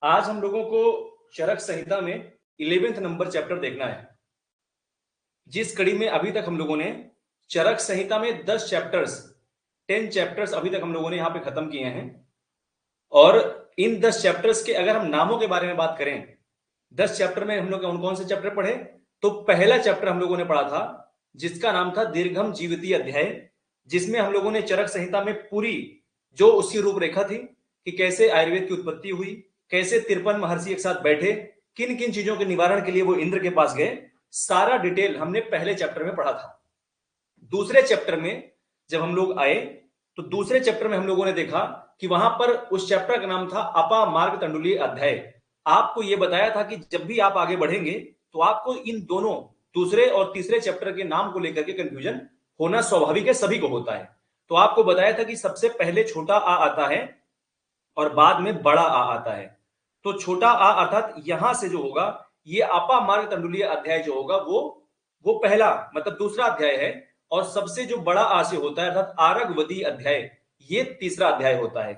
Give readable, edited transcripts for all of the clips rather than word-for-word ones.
आज हम लोगों को चरक संहिता में 11th नंबर चैप्टर देखना है। जिस कड़ी में अभी तक हम लोगों ने चरक संहिता में 10 चैप्टर्स अभी तक हम लोगों ने यहां पे खत्म किए हैं। और इन 10 चैप्टर्स के अगर हम नामों के बारे में बात करें, 10 चैप्टर में हम लोग कौन कौन से चैप्टर पढ़े? तो पहला चैप्टर हम लोगों ने पढ़ा था जिसका नाम था दीर्घम जीवितीय अध्याय, जिसमें हम लोगों ने चरक संहिता में पूरी जो उसकी रूपरेखा थी कि कैसे आयुर्वेद की उत्पत्ति हुई, कैसे 53 महर्षि एक साथ बैठे, किन किन चीजों के निवारण के लिए वो इंद्र के पास गए, सारा डिटेल हमने पहले चैप्टर में पढ़ा था। दूसरे चैप्टर में जब हम लोग आए तो दूसरे चैप्टर में हम लोगों ने देखा कि वहां पर उस चैप्टर का नाम था अपा मार्ग तंडुलीय अध्याय। आपको यह बताया था कि जब भी आप आगे बढ़ेंगे तो आपको इन दोनों दूसरे और तीसरे चैप्टर के नाम को लेकर के कंफ्यूजन होना स्वाभाविक है, सभी को होता है। तो आपको बताया था कि सबसे पहले छोटा आ आता है और बाद में बड़ा आ आता है। तो छोटा आ अर्थात यहां से जो होगा ये अपा मार्ग तंडुलीय अध्याय जो होगा वो पहला मतलब दूसरा अध्याय है। और सबसे जो बड़ा आ से होता है अर्थात आरगवदी अध्याय, ये तीसरा अध्याय होता है।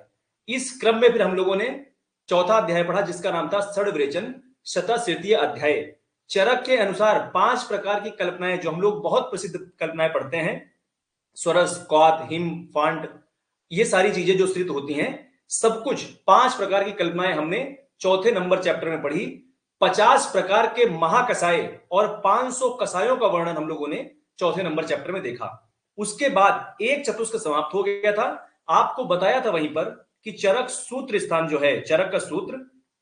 इस क्रम में फिर हम लोगों ने चौथा अध्याय पढ़ा जिसका नाम था षड्विरेचन शतश्रुतीय अध्याय। चरक के अनुसार 5 प्रकार की कल्पनाएं जो हम लोग बहुत प्रसिद्ध कल्पनाएं पढ़ते हैं, स्वरस, कौत, हिम, फांड, ये सारी चीजें जो श्रित होती हैं, सब कुछ 5 प्रकार की कल्पनाएं हमने चौथे नंबर चैप्टर में पढ़ी। 50 प्रकार के महाकसाय और 500 कसायों का वर्णन हम लोगों ने चौथे नंबर चैप्टर में देखा। उसके बाद एक चतुष्क समाप्त हो गया था। आपको बताया था वहीं पर कि चरक सूत्र स्थान जो है, चरक का सूत्र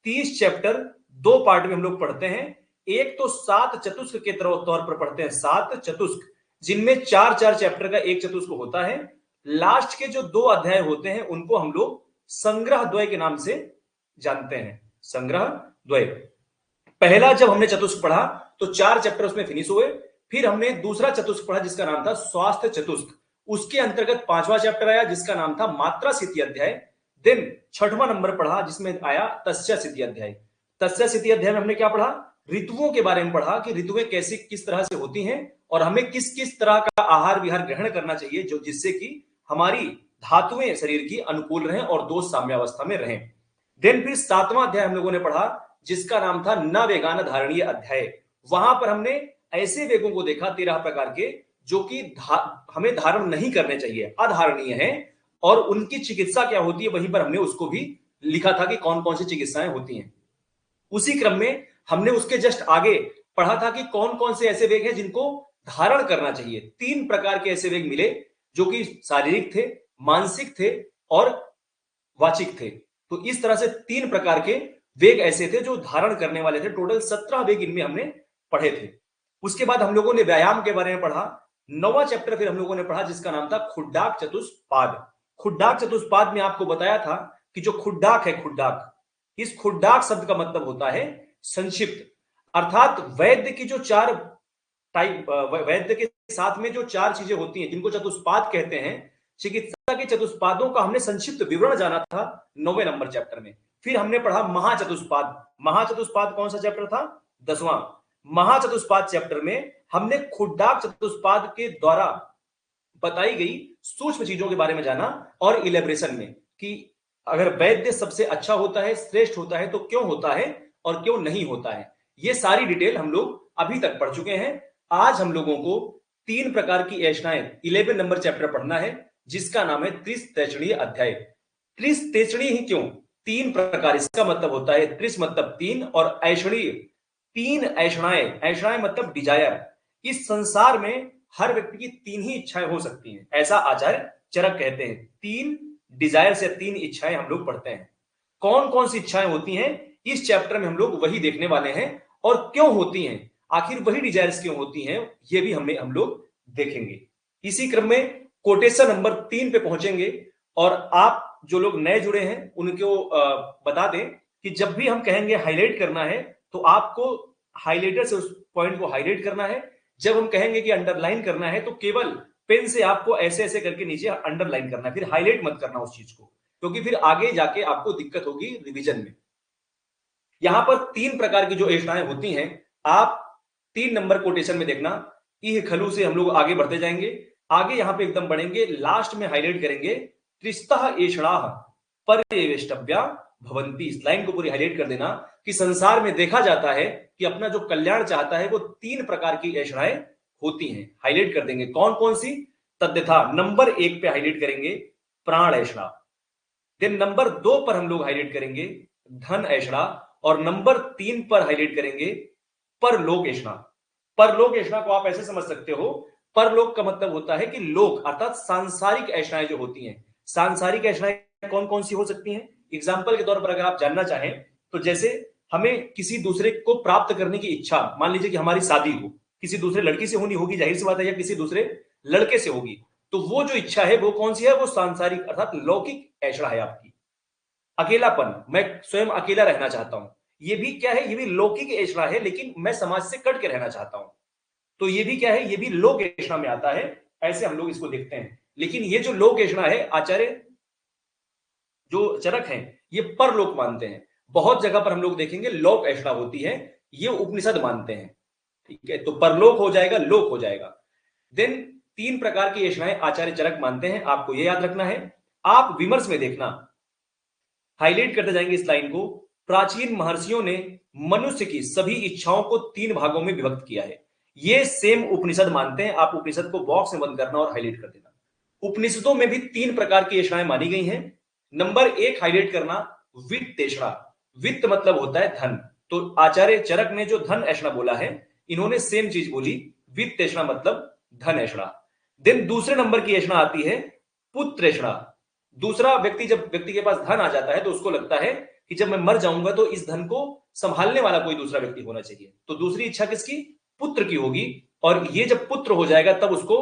30 चैप्टर 2 पार्ट में हम लोग पढ़ते हैं। एक तो 7 चतुष्क के तौर पर पढ़ते हैं, 7 चतुष्क जिनमें 4-4 चैप्टर का एक चतुष्क होता है। लास्ट के जो 2 अध्याय होते हैं उनको हम लोग संग्रह द्वय के नाम से जानते हैं। संग्रह द्वय, पहला जब हमने चतुष्क पढ़ा तो 4 चैप्टर उसमें फिनिश हुए। फिर हमने दूसरा चतुष्क पढ़ा जिसका नाम था स्वास्थ्य चतुष्क, उसके अंतर्गत 5वां चैप्टर आया जिसका नाम था मात्रा स्थिति अध्याय। देन 6वां नंबर पढ़ा जिसमें आया तस्य स्थिति अध्याय। तस्य स्थिति अध्याय में हमने क्या पढ़ा? ऋतुओं के बारे में पढ़ा कि ऋतुएं कैसी किस तरह से होती हैं और हमें किस किस तरह का आहार विहार ग्रहण करना चाहिए जो जिससे कि हमारी धातुएं शरीर की अनुकूल रहें और दोष साम्यावस्था में रहें। देन फिर 7वां अध्याय हम लोगों ने पढ़ा जिसका नाम था न वेगान धारणीय अध्याय। वहां पर हमने ऐसे वेगों को देखा 13 प्रकार के जो कि हमें धारण नहीं करने चाहिए, अधारणीय है, और उनकी चिकित्सा क्या होती है वहीं पर हमने उसको भी लिखा था कि कौन कौन सी चिकित्साएं होती हैं। उसी क्रम में हमने उसके जस्ट आगे पढ़ा था कि कौन कौन से ऐसे वेग हैं जिनको धारण करना चाहिए। 3 प्रकार के ऐसे वेग मिले जो कि शारीरिक थे, मानसिक थे और वाचिक थे। तो इस तरह से 3 प्रकार के वेग ऐसे थे जो धारण करने वाले थे। टोटल 17 वेग इनमें हमने पढ़े थे। उसके बाद हम लोगों ने व्यायाम के बारे में पढ़ा। 9वां चैप्टर फिर हम लोगों ने पढ़ा जिसका नाम था खुड्डाक चतुष्पाद। खुड्डाक चतुष्पाद में आपको बताया था कि जो खुड्डाक है, खुड्डाक, इस खुड्डाक शब्द का मतलब होता है संक्षिप्त, अर्थात वैद्य की जो 4 टाइप, वैद्य के साथ में जो 4 चीजें होती हैं जिनको चतुष्पाद कहते हैं, चिकित्सा के चतुष्पादों का हमने संक्षिप्त विवरण जाना था 9वें नंबर चैप्टर में। फिर हमने पढ़ा महाचतुष्पाद। महाचतुष्पाद कौन सा चैप्टर था? 10वां। महाचतुष्पाद चैप्टर में हमने खुड्डाक चतुष्पाद के द्वारा बताई गई सूक्ष्म चीजों के बारे में जाना और इलेबरेशन में कि अगर वैद्य सबसे अच्छा होता है, श्रेष्ठ होता है, तो क्यों होता है और क्यों नहीं होता है, ये सारी डिटेल हम लोग अभी तक पढ़ चुके हैं। आज हम लोगों को 3 प्रकार की ऐषणाएं 11 नंबर चैप्टर पढ़ना है जिसका नाम है त्रिस्तैषणीय अध्याय। त्रिस्तैषणीय ही क्यों? 3 प्रकार, इसका मतलब होता है त्रिस मतलब 3 और ऐषणीय 3 ऐषणाएं। ऐषणाएं मतलब डिजायर। इस संसार में हर व्यक्ति की 3 ही इच्छाएं हो सकती हैं, ऐसा आचार्य चरक कहते हैं। 3 डिजायर से 3 इच्छाएं हम लोग पढ़ते हैं। कौन कौन सी इच्छाएं होती हैं इस चैप्टर में हम लोग वही देखने वाले हैं, और क्यों होती हैं, आखिर वही डिजायर्स क्यों होती हैं, ये भी हम लोग देखेंगे। इसी क्रम में कोटेशन नंबर 3 पे पहुंचेंगे। और आप जो लोग नए जुड़े हैं उनको बता दें कि जब भी हम कहेंगे हाईलाइट करना है तो आपको हाईलाइटर से उस पॉइंट को हाईलाइट करना है। जब हम कहेंगे कि अंडरलाइन करना है तो केवल पेन से आपको ऐसे ऐसे करके नीचे अंडरलाइन करना है, फिर हाईलाइट मत करना उस चीज को, क्योंकि फिर आगे जाके आपको दिक्कत होगी रिवीजन में। यहां पर 3 प्रकार की जो ऐषणाएं होती हैं आप 3 नंबर कोटेशन में देखना। इह खलु से हम लोग आगे बढ़ते जाएंगे, आगे यहां पे एकदम बढ़ेंगे, लास्ट में हाईलाइट करेंगे त्रिस्तः ऐषणाः पर्यवेष्टव्या भवन्ति। इस लाइन को पूरी हाईलाइट कर देना कि संसार में देखा जाता है कि अपना जो कल्याण चाहता है वो 3 प्रकार की ऐषणाएं होती हैं। हाईलाइट कर देंगे कौन कौन सी। तद्यथा नंबर 1 पे हाईलाइट करेंगे प्राण ऐषणा, देन नंबर 2 पर हम लोग हाईलाइट करेंगे धन ऐषणा, और नंबर 3 पर हाईलाइट करेंगे परलोक ऐषणा। परलोक ऐषणा को आप ऐसे समझ सकते हो, परलोक का मतलब होता है कि लोक अर्थात सांसारिक ऐषणाएं जो होती हैं। सांसारिक ऐषणाएं कौन कौन सी हो सकती हैं? एग्जाम्पल के तौर पर अगर आप जानना चाहें तो जैसे हमें किसी दूसरे को प्राप्त करने की इच्छा, मान लीजिए कि हमारी शादी हो, किसी दूसरे लड़की से होनी होगी, जाहिर सी बात है, या किसी दूसरे लड़के से होगी, तो वो जो इच्छा है वो कौन सी है? वो सांसारिक अर्थात लौकिक ऐषणा है आपकी। अकेलापन, मैं स्वयं अकेला रहना चाहता हूं, ये भी क्या है? ये भी लौकिक ऐषणा है, लेकिन मैं समाज से कट के रहना चाहता हूं, तो ये भी क्या है? ये भी लोक ऐषणा में आता है। ऐसे हम लोग इसको देखते हैं। लेकिन ये जो लोक ऐषणा है, आचार्य जो चरक हैं ये परलोक मानते हैं। बहुत जगह पर हम लोग देखेंगे लोक ऐषणा होती है, ये उपनिषद मानते हैं। ठीक है, तो परलोक हो जाएगा, लोक हो जाएगा। देन 3 प्रकार की ऐषणाएं आचार्य चरक मानते हैं, आपको ये याद रखना है। आप विमर्श में देखना, हाईलाइट करते जाएंगे इस लाइन को। प्राचीन महर्षियों ने मनुष्य की सभी इच्छाओं को 3 भागों में विभक्त किया है। ये सेम उपनिषद मानते हैं। आप उपनिषद को बॉक्स में बंद करना और हाईलाइट कर देना। उपनिषदों में भी 3 प्रकार की ऐषणाएं मानी गई हैं। नंबर 1 हाईलाइट करना, वित्त ऐषणा। वित्त मतलब होता है धन, तो आचार्य चरक ने जो धन ऐषणा बोला है, इन्होंने सेम चीज बोली, वित्त ऐषणा मतलब धन ऐषणा। देन दूसरे नंबर की ऐषणा आती है पुत्र ऐषणा। दूसरा व्यक्ति, जब व्यक्ति के पास धन आ जाता है तो उसको लगता है कि जब मैं मर जाऊंगा तो इस धन को संभालने वाला कोई दूसरा व्यक्ति होना चाहिए, तो दूसरी इच्छा किसकी? पुत्र की होगी। और ये जब पुत्र हो जाएगा तब उसको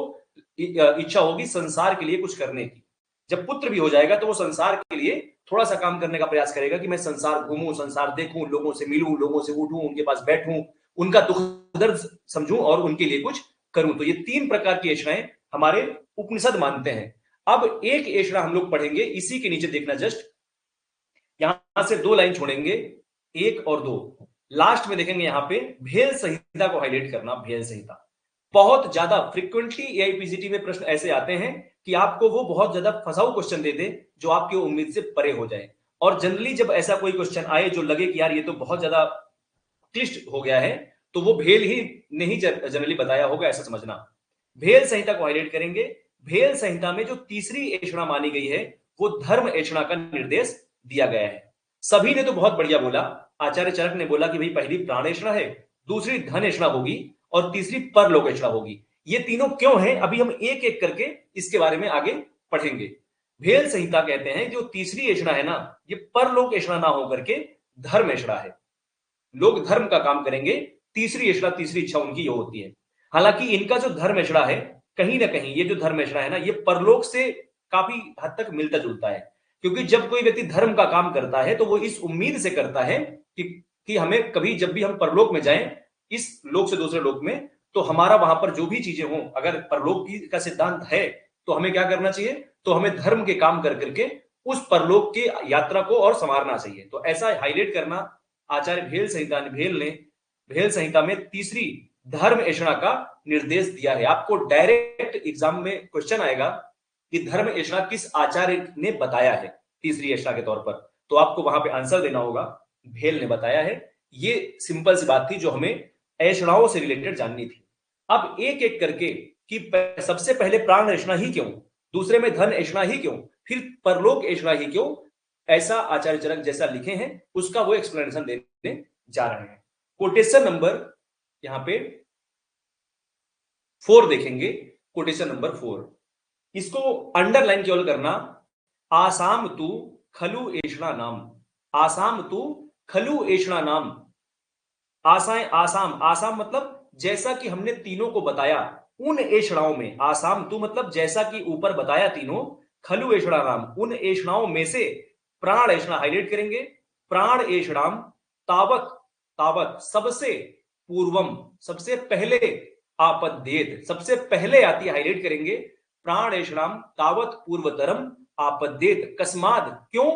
इच्छा होगी संसार के लिए कुछ करने की। जब पुत्र भी हो जाएगा तो वो संसार के लिए थोड़ा सा काम करने का प्रयास करेगा कि मैं संसार घूमूं, संसार देखूं, लोगों से मिलूं, लोगों से उठूं, उनके पास बैठूं, उनका दुख दर्द समझूं और उनके लिए कुछ करूं। तो ये 3 प्रकार की ऐषणाएं हमारे उपनिषद मानते हैं। अब एक ऐषणा हम लोग पढ़ेंगे, इसी के नीचे देखना, जस्ट यहां से 2 लाइन छोड़ेंगे, 1 और 2 लास्ट में देखेंगे। यहां पे भेल संहिता को हाईलाइट करना। भेल संहिता बहुत ज्यादा फ्रीक्वेंटली एआईपीसीटी में प्रश्न ऐसे आते हैं कि आपको वो बहुत ज्यादा फंसाऊ क्वेश्चन दे दे जो आपकी उम्मीद से परे हो जाए। और जनरली जब ऐसा कोई क्वेश्चन आए जो लगे कि यार ये तो बहुत ज्यादा क्लिष्ट हो गया है, तो वो भेल ही ने ही जनरली बताया होगा, ऐसा समझना। भेल संहिता को हाईलाइट करेंगे। भेल संहिता में जो तीसरी ऐषणा मानी गई है वो धर्म ऐषणा का निर्देश दिया गया है। सभी ने तो बहुत बढ़िया बोला। आचार्य चरक ने बोला कि भाई पहली प्राण ऐषणा है, दूसरी धन ऐषणा होगी और तीसरी परलोक ऐषणा होगी। ये तीनों क्यों हैं, अभी हम एक एक करके इसके बारे में आगे पढ़ेंगे। भेल संहिता कहते हैं जो तीसरी ऐषणा है ना, ये परलोक ऐषणा ना होकर के धर्म ऐषणा है। लोग धर्म का काम करेंगे, तीसरी ऐषणा, तीसरी इच्छा उनकी ये होती है। हालांकि इनका जो धर्म ऐषणा है, कहीं ना कहीं ये जो धर्म ऐषणा है ना, ये परलोक से काफी हद तक मिलता जुलता है। क्योंकि जब कोई व्यक्ति धर्म का काम करता है तो वो इस उम्मीद से करता है कि हमें कभी जब भी हम परलोक में जाएं, इस लोक से दूसरे लोक में, तो हमारा वहां पर जो भी चीजें हों, अगर परलोक की का सिद्धांत है तो हमें क्या करना चाहिए? तो हमें धर्म के काम कर करके उस परलोक की यात्रा को और संवारना चाहिए। तो ऐसा हाईलाइट करना, आचार्य भेल संहिता में तीसरी धर्म ऐषणा का निर्देश दिया है। आपको डायरेक्ट एग्जाम में क्वेश्चन आएगा कि धर्म ऐषणा किस आचार्य ने बताया है तीसरी ऐषणा के तौर पर, तो आपको वहां पे आंसर देना होगा भेल ने बताया है। ये सिंपल सी बात थी जो हमें ऐषणाओं से रिलेटेड जाननी थी। अब एक एक करके कि सबसे पहले प्राण ऐषणा ही क्यों, दूसरे में धन ऐषणा ही क्यों, फिर परलोक ऐषणा ही क्यों, ऐसा आचार्य चरक जैसा लिखे हैं उसका वो एक्सप्लेनेशन देने जा रहे हैं। कोटेशन नंबर यहां पे 4 देखेंगे। कोटेशन नंबर 4, इसको अंडरलाइन केवल करना। आसाम तू खलु ऐषणा नाम, आसाम तू खलु ऐषणा नाम। आसाएं, आसाम, आसाम मतलब जैसा कि हमने तीनों को बताया उन ऐषणाओं में, आसाम तू मतलब जैसा कि ऊपर बताया तीनों, खलु ऐषणा नाम उन ऐषणाओं में से प्राण ऐषणा हाईलाइट करेंगे। प्राण ऐषणाम तावक, तावक सबसे पूर्वम, सबसे पहले, आपद्येत सबसे पहले आती है, हाईलाइट करेंगे। प्राण ऐषणाम तावत पूर्वतरम आपद्येत, कस्माद क्यों,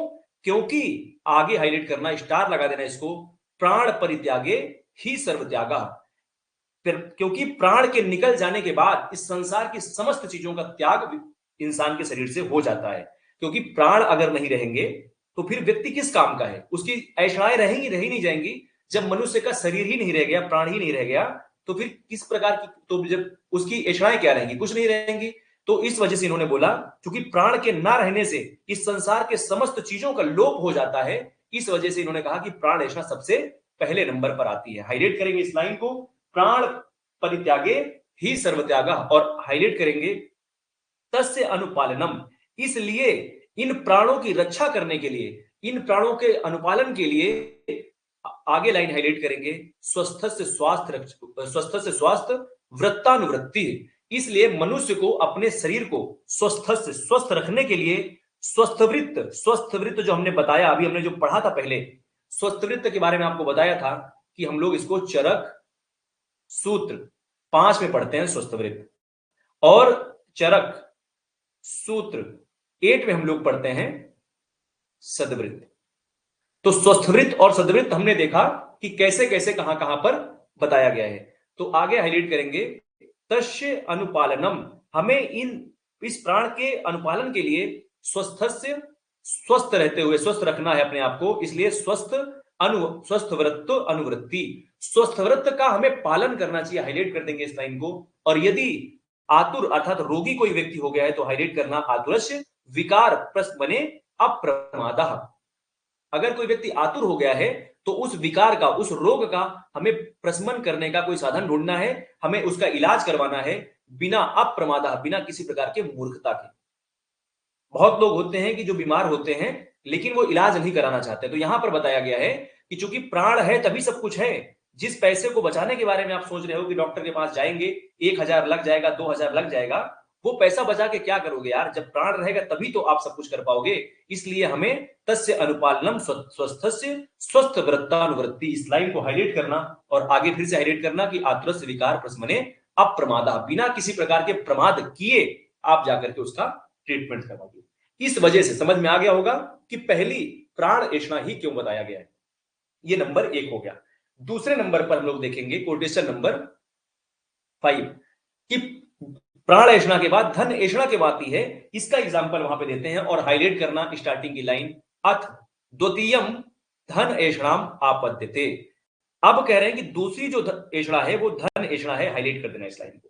क्योंकि, आगे हाईलाइट करना, स्टार लगा देना इसको, प्राण परित्यागे ही सर्वत्यागा। फिर क्योंकि प्राण के निकल जाने के बाद इस संसार की समस्त चीजों का त्याग इंसान के शरीर से हो जाता है। क्योंकि प्राण अगर नहीं रहेंगे तो फिर व्यक्ति किस काम का है? उसकी ऐषणाएं रहेंगी, रही नहीं जाएंगी। जब मनुष्य का शरीर ही नहीं रह गया, प्राण ही नहीं रह गया, तो फिर किस प्रकार की, तो जब उसकी ऐषणाएं क्या रहेंगी? कुछ नहीं रहेंगी। तो इस वजह से इन्होंने बोला, क्योंकि प्राण के ना रहने से इस संसार के समस्त चीजों का लोप हो जाता है, इस वजह से इन्होंने कहा कि प्राण ऐषणा सबसे पहले नंबर पर आती है। हाईलाइट करेंगे इस लाइन को, प्राण परित्यागे ही सर्वत्यागा, और हाईलाइट करेंगे तस्य अनुपालनम, इसलिए इन प्राणों की रक्षा करने के लिए, इन प्राणों के अनुपालन के लिए, आगे लाइन हाईलाइट करेंगे, स्वस्थ से स्वास्थ्य वृत्तानुवृत्ति, इसलिए मनुष्य को अपने शरीर को स्वस्थ रखने के लिए स्वस्थ वृत्त जो हमने बताया, अभी हमने जो पढ़ा था पहले, स्वस्थ वृत्त के बारे में आपको बताया था कि हम लोग इसको चरक सूत्र 5 में पढ़ते हैं स्वस्थ वृत्त, और चरक सूत्र 8 में हम लोग पढ़ते हैं सदवृत्त। तो स्वस्थवृत्त और सदवृत्त हमने देखा कि कैसे कैसे कहां कहां पर बताया गया है। तो आगे हाईलाइट करेंगे, तस्य अनुपालनम, हमें इस प्राण के अनुपालन के लिए स्वस्थ रहते हुए स्वस्थ रखना है अपने आप को, इसलिए स्वस्थ वृत्त अनुवृत्ति, स्वस्थ वृत्त का हमें पालन करना चाहिए। हाईलाइट कर देंगे इस लाइन को। और यदि आतुर अर्थात रोगी कोई व्यक्ति हो गया है तो हाईलाइट करना, आतुरस्य विकार प्रस्मने अप्रमादः, अगर कोई व्यक्ति आतुर हो गया है तो उस विकार का, उस रोग का हमें प्रशमन करने का कोई साधन ढूंढना है, हमें उसका इलाज करवाना है बिना अप्रमादः, बिना किसी प्रकार के मूर्खता के। बहुत लोग होते हैं कि जो बीमार होते हैं लेकिन वो इलाज नहीं कराना चाहते, तो यहां पर बताया गया है कि चूंकि प्राण है तभी सब कुछ है। जिस पैसे को बचाने के बारे में आप सोच रहे हो कि डॉक्टर के पास जाएंगे, 1,000 लग जाएगा, 2,000 लग जाएगा, वो पैसा बचा के क्या करोगे यार? जब प्राण रहेगा तभी तो आप सब कुछ कर पाओगे। इसलिए हमें तस्य अनुपालनम स्वस्थस्य स्वस्थ वृत्तानुवृत्ति, इस लाइन को हाईलाइट करना और आगे फिर से हाईलाइट करना कि आतुरस्य विकार प्रशमने अप्रमादा, बिना किसी प्रकार के प्रमाद किए आप जाकर के उसका ट्रीटमेंट करवाइए। इस वजह से समझ में आ गया होगा कि पहली प्राण ऐषणा ही क्यों बताया गया है। ये नंबर 1 हो गया। दूसरे नंबर पर हम लोग देखेंगे क्वेश्चन नंबर 5 कि प्राण ऐषणा के बाद धन ऐषणा के बात है, इसका एग्जांपल वहां पे देते हैं और हाईलाइट करना स्टार्टिंग की लाइन, अथ द्वितीयम धन ऐषणाम आपद्यते। अब कह रहे हैं कि दूसरी जो ऐषणा है वो धन ऐषणा है, हाईलाइट कर देना इस लाइन को।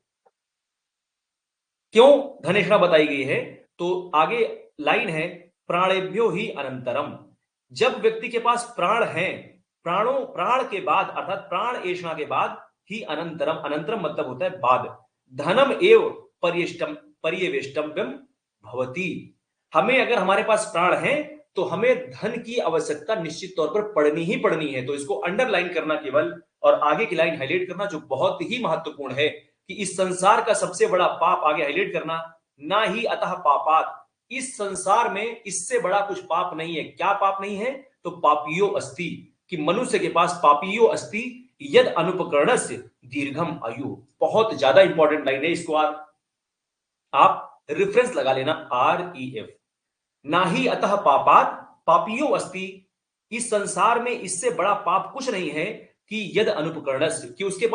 क्यों धन ऐषणा बताई गई है? तो आगे लाइन है, प्राणेभ्यो ही अनंतरम, जब व्यक्ति के पास प्राण है, प्राण के बाद अर्थात प्राण ऐषणा के बाद ही अनंतरम, अनंतरम मतलब होता है बाद, धनम एव पर्यवेष्टव्यम भवति, हमें अगर हमारे पास प्राण है तो हमें धन की आवश्यकता निश्चित तौर पर पड़नी ही पड़नी है। तो इसको अंडरलाइन करना केवल, और आगे की लाइन हाईलाइट करना जो बहुत ही महत्वपूर्ण है कि इस संसार का सबसे बड़ा पाप, आगे हाईलाइट करना, ना ही अतः पापात, इस संसार में इससे बड़ा कुछ पाप नहीं है। क्या पाप नहीं है? तो पापियो अस्ति, कि मनुष्य के पास पापियो अस्ति यद अनुपकरणस्य दीर्घम आयु। बहुत ज्यादा इंपॉर्टेंट लाइन है, इसको आप रेफरेंस लगा लेना, REF, ना ही अतः पापात पापियो अस्ति, इस संसार में इससे बड़ा पाप कुछ नहीं है कि यद अनुपकरणस्य, कि उसके